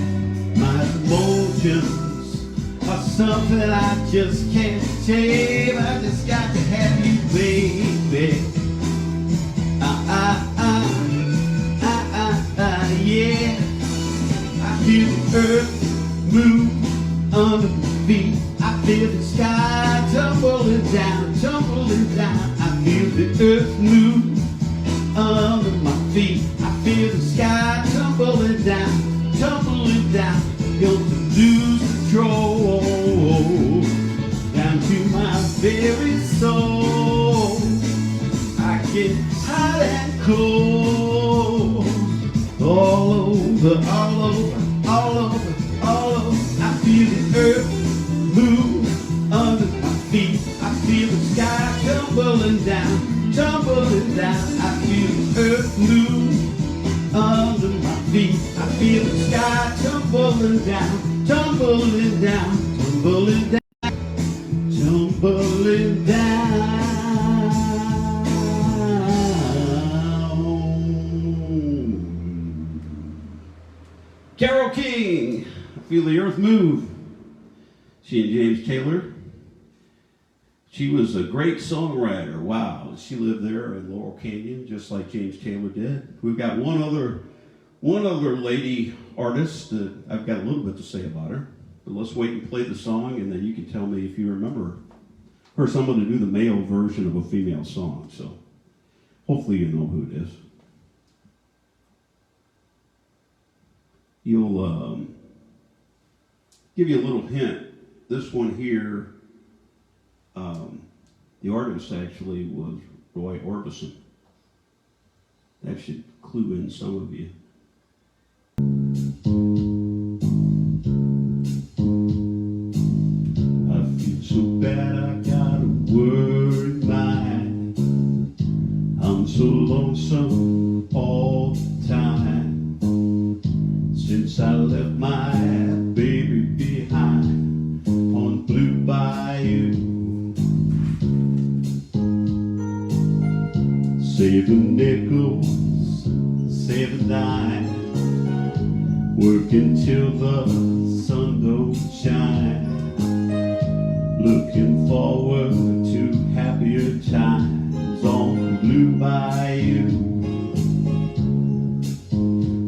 my emotions are something I just can't tame. I just got to have you, baby. Yeah. I feel the earth move under my feet. I feel the sky tumbling down, tumbling down. I feel the earth move under my feet. I feel the sky tumbling down, tumbling down. Going to lose control down to my very soul. I get hot and cold, all over, all over, all over, all over. I feel the earth move under my feet. I feel the sky tumbling down, tumbling down. I feel the earth move under my feet. I feel the sky tumbling down, tumbling down, tumbling down, tumbling down. Carole King, I Feel the Earth Move. She and James Taylor. She was a great songwriter. Wow. She lived there in Laurel Canyon, just like James Taylor did. We've got one other lady artist that I've got a little bit to say about her. But let's wait and play the song, and then you can tell me if you remember her. Someone to do the male version of a female song. So hopefully you know who it is. You'll give you a little hint. This one here, the artist actually was Roy Orbison. That should clue in some of you. I feel so bad I got a worried mind. I'm so lonesome all the time. Since I left my baby behind on Blue Bayou, saving nickels, saving dimes, working till the sun don't shine, looking forward to happier times on Blue Bayou.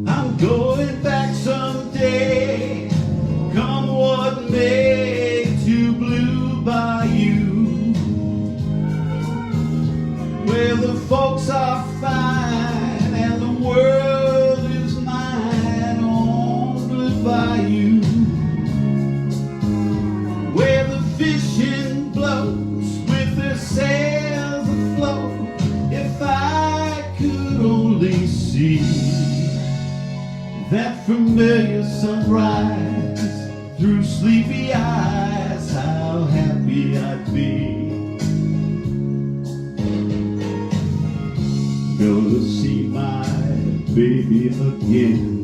I'm going back someday, come what may, to Blue Bayou, where the folks are fine and the world is mine on Blue Bayou, where the fishing blows with their sails afloat. If I could only see that familiar sunrise through sleepy eyes, how happy I'd be. Gonna see my baby again,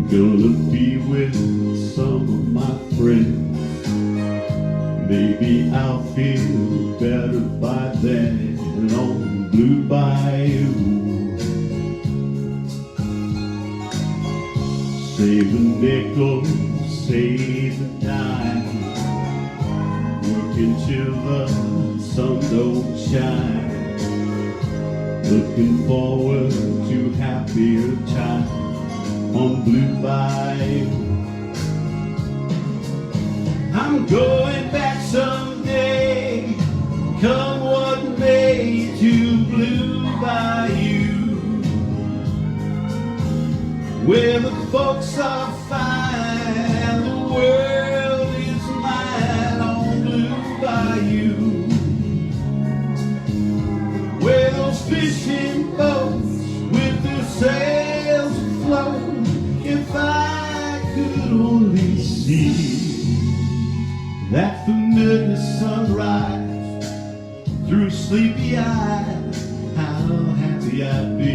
gonna be with some of my friends. Maybe I'll feel better by then on Blue Bayou. Saving nickels, saving dimes, working till the sun don't shine, looking forward to happier times on Blue Bayou. I'm going back someday, come what may, to Blue Bayou, where the folks are fine and the world is mine on Blue Bayou, where those fishing boats with their sails afloat. If I could only see that familiar sunrise through sleepy eyes, how happy I'd be.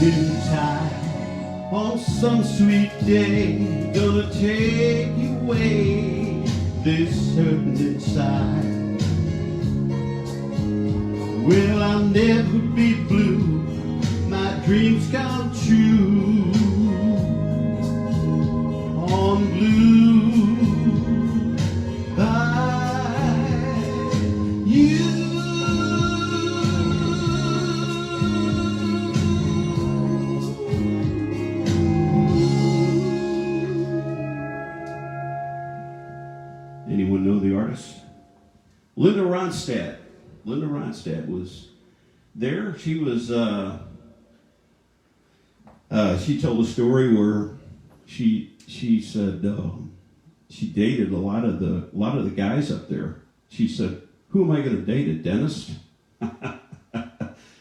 in time. On some sweet day, gonna take you away. This hurting inside. Well, I'll never be blue. My dreams come true. On blue by you. Anyone know the artist? Linda Ronstadt. Linda Ronstadt was there. She was. She told a story where she said she dated a lot of the guys up there. She said, "Who am I going to date? A dentist?"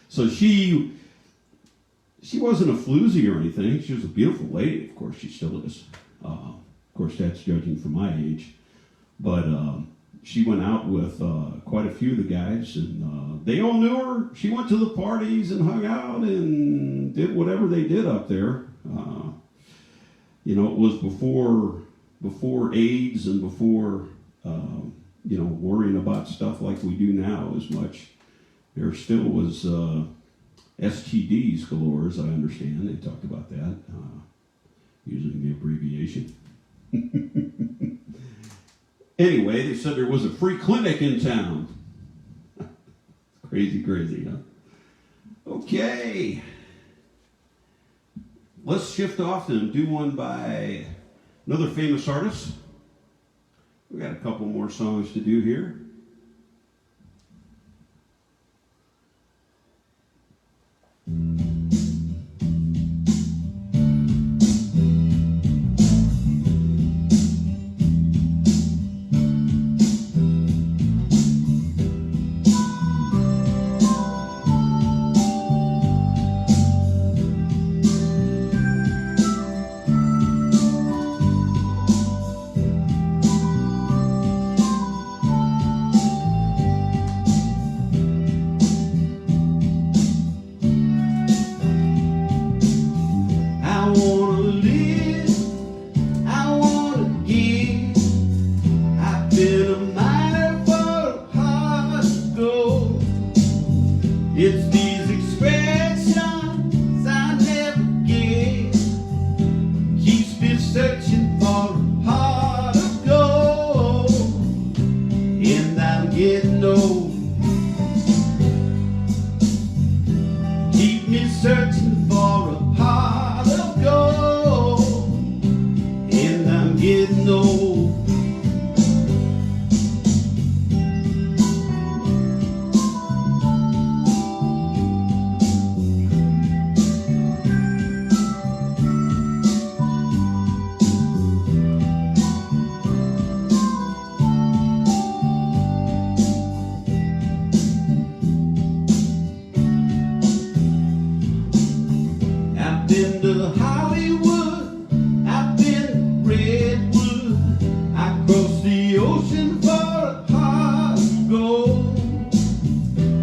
So she wasn't a floozy or anything. She was a beautiful lady. Of course, she still is. Of course, that's judging from my age. But she went out with quite a few of the guys, and they all knew her. She went to the parties and hung out and did whatever they did up there. You know, it was before AIDS and before you know, worrying about stuff like we do now as much. There still was STDs galore, as I understand. They talked about that, using the abbreviation. Anyway, they said there was a free clinic in town. Crazy, huh? Okay. Let's shift off and do one by another famous artist. We got a couple more songs to do here. It's these expressions I never get, keeps me searching for a heart of gold, and I'm getting old. Keep me searching for a heart of gold, and I'm getting old. I've been to Hollywood, I've been to Redwood, I crossed the ocean for a heart of gold.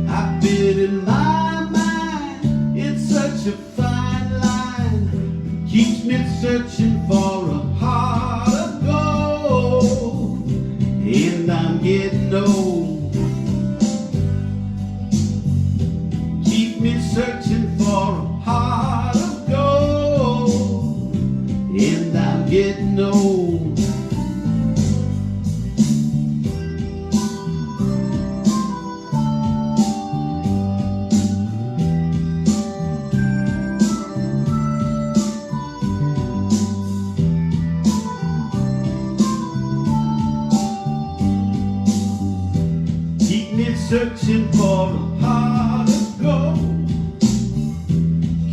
I've been in my mind, it's such a fine line, keeps me searching for a heart of gold, and I'm getting old. Keep me searching for a heart of gold, and I'm getting old. Keep me searching for a heart of gold.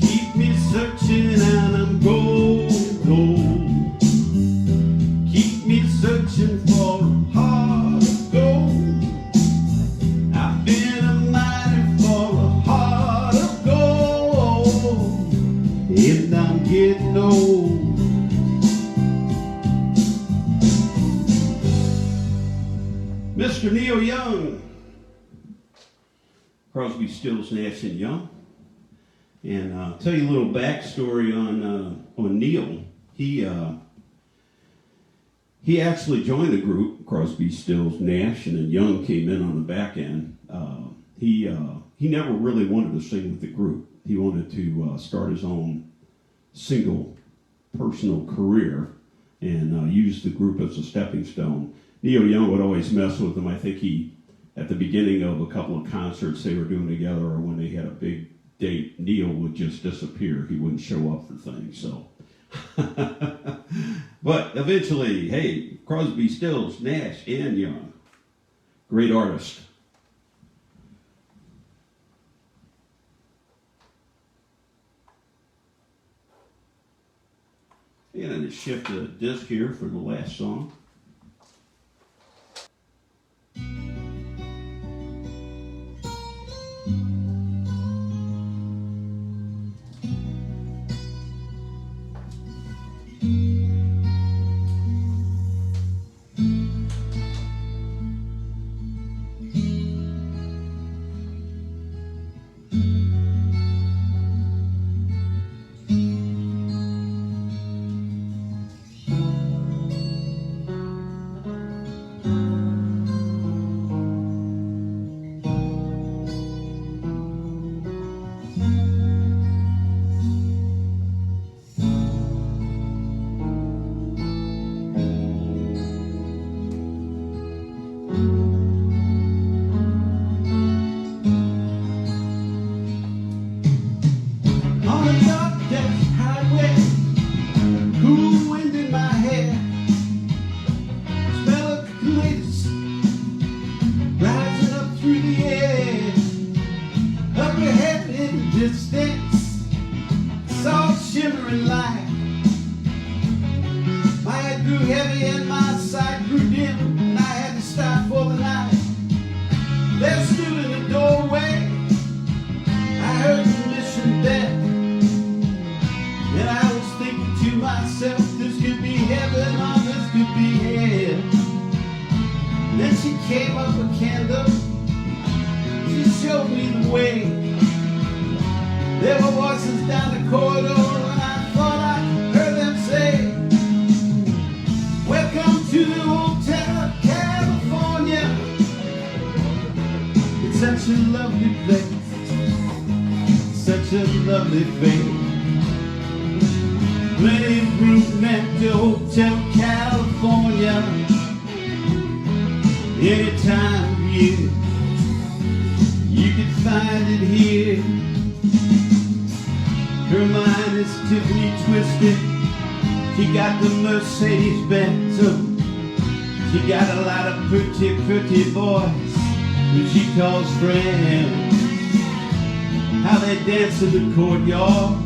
Keep me searching and I'm going gold. Keep me searching for a heart of gold. I've been a mining for a heart of gold, and I'm getting old. Mr. Neil Young. Crosby, Stills, Nash and Young. And tell you a little backstory on Neil. He actually joined the group. Crosby, Stills, Nash, and then Young came in on the back end. He never really wanted to sing with the group. He wanted to start his own single personal career and use the group as a stepping stone. Neil Young would always mess with him. I think he, at the beginning of a couple of concerts they were doing together, or when they had a big date, Neil would just disappear. He wouldn't show up for things. So, but eventually, hey, Crosby, Stills, Nash, and Young, great artist. And I'm going to shift the disc here for the last song. On a dark desert highway, cool wind in my hair, smell of tomatoes rising up through the air. Up ahead in the distance, saw a shimmering light. My head grew heavy and my sight grew dim, and I had to stop for the night. There stood in the doorway, I heard the mission bell. And I was thinking to myself, this could be heaven or this could be hell. And then she came up a candle, she showed me the way. There were voices down the corridor, and I thought I heard them say, welcome to the Hotel California. It's such a lovely place, such a lovely face. Plenty of room at the Hotel California. Any time of year, you can find it here. Her mind is Tiffany twisted. She got the Mercedes Benz. She got a lot of pretty, pretty boys who she calls friends. How they dance in the courtyard,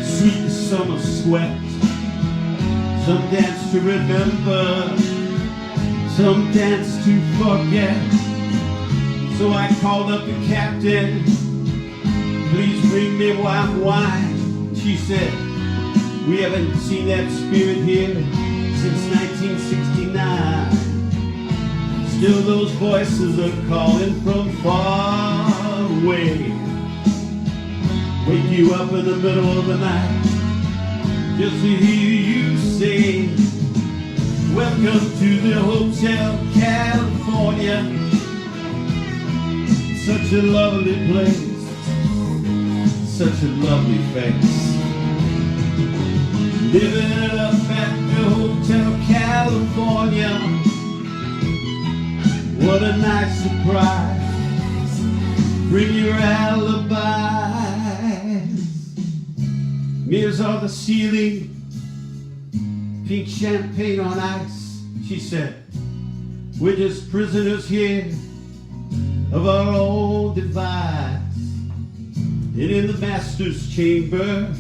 sweet summer sweat. Some dance to remember, some dance to forget. So I called up the captain, please bring me white wine. She said, we haven't seen that spirit here since 1969. Still those voices are calling from far away. Wake you up in the middle of the night just to hear you say, welcome to the Hotel California. Such a lovely place, such a lovely face. Living it up at the Hotel California. What a nice surprise, bring your alibis. Mirrors on the ceiling, pink champagne on ice. She said, we're just prisoners here of our own device. And in the master's chambers,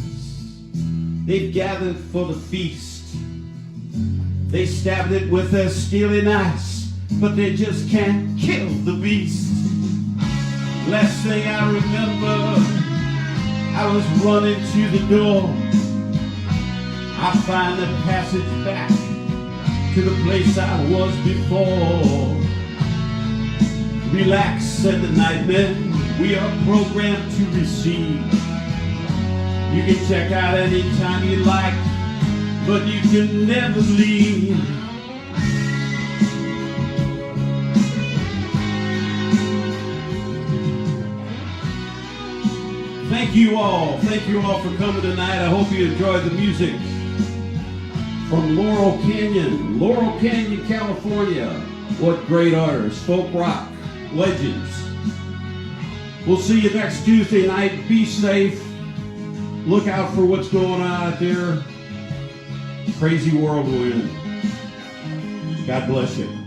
they've gathered for the feast. They stabbed it with their steely knives, but they just can't kill the beast. Last thing I remember, I was running to the door. I find the passage back to the place I was before. Relax, said the nightman, we are programmed to receive You can check out anytime you like, but you can never leave. Thank you all. Thank you all for coming tonight. I hope you enjoyed the music from Laurel Canyon, California. What great artists, folk rock legends. We'll see you next Tuesday night. Be safe. Look out for what's going on out there. Crazy world we're in. God bless you.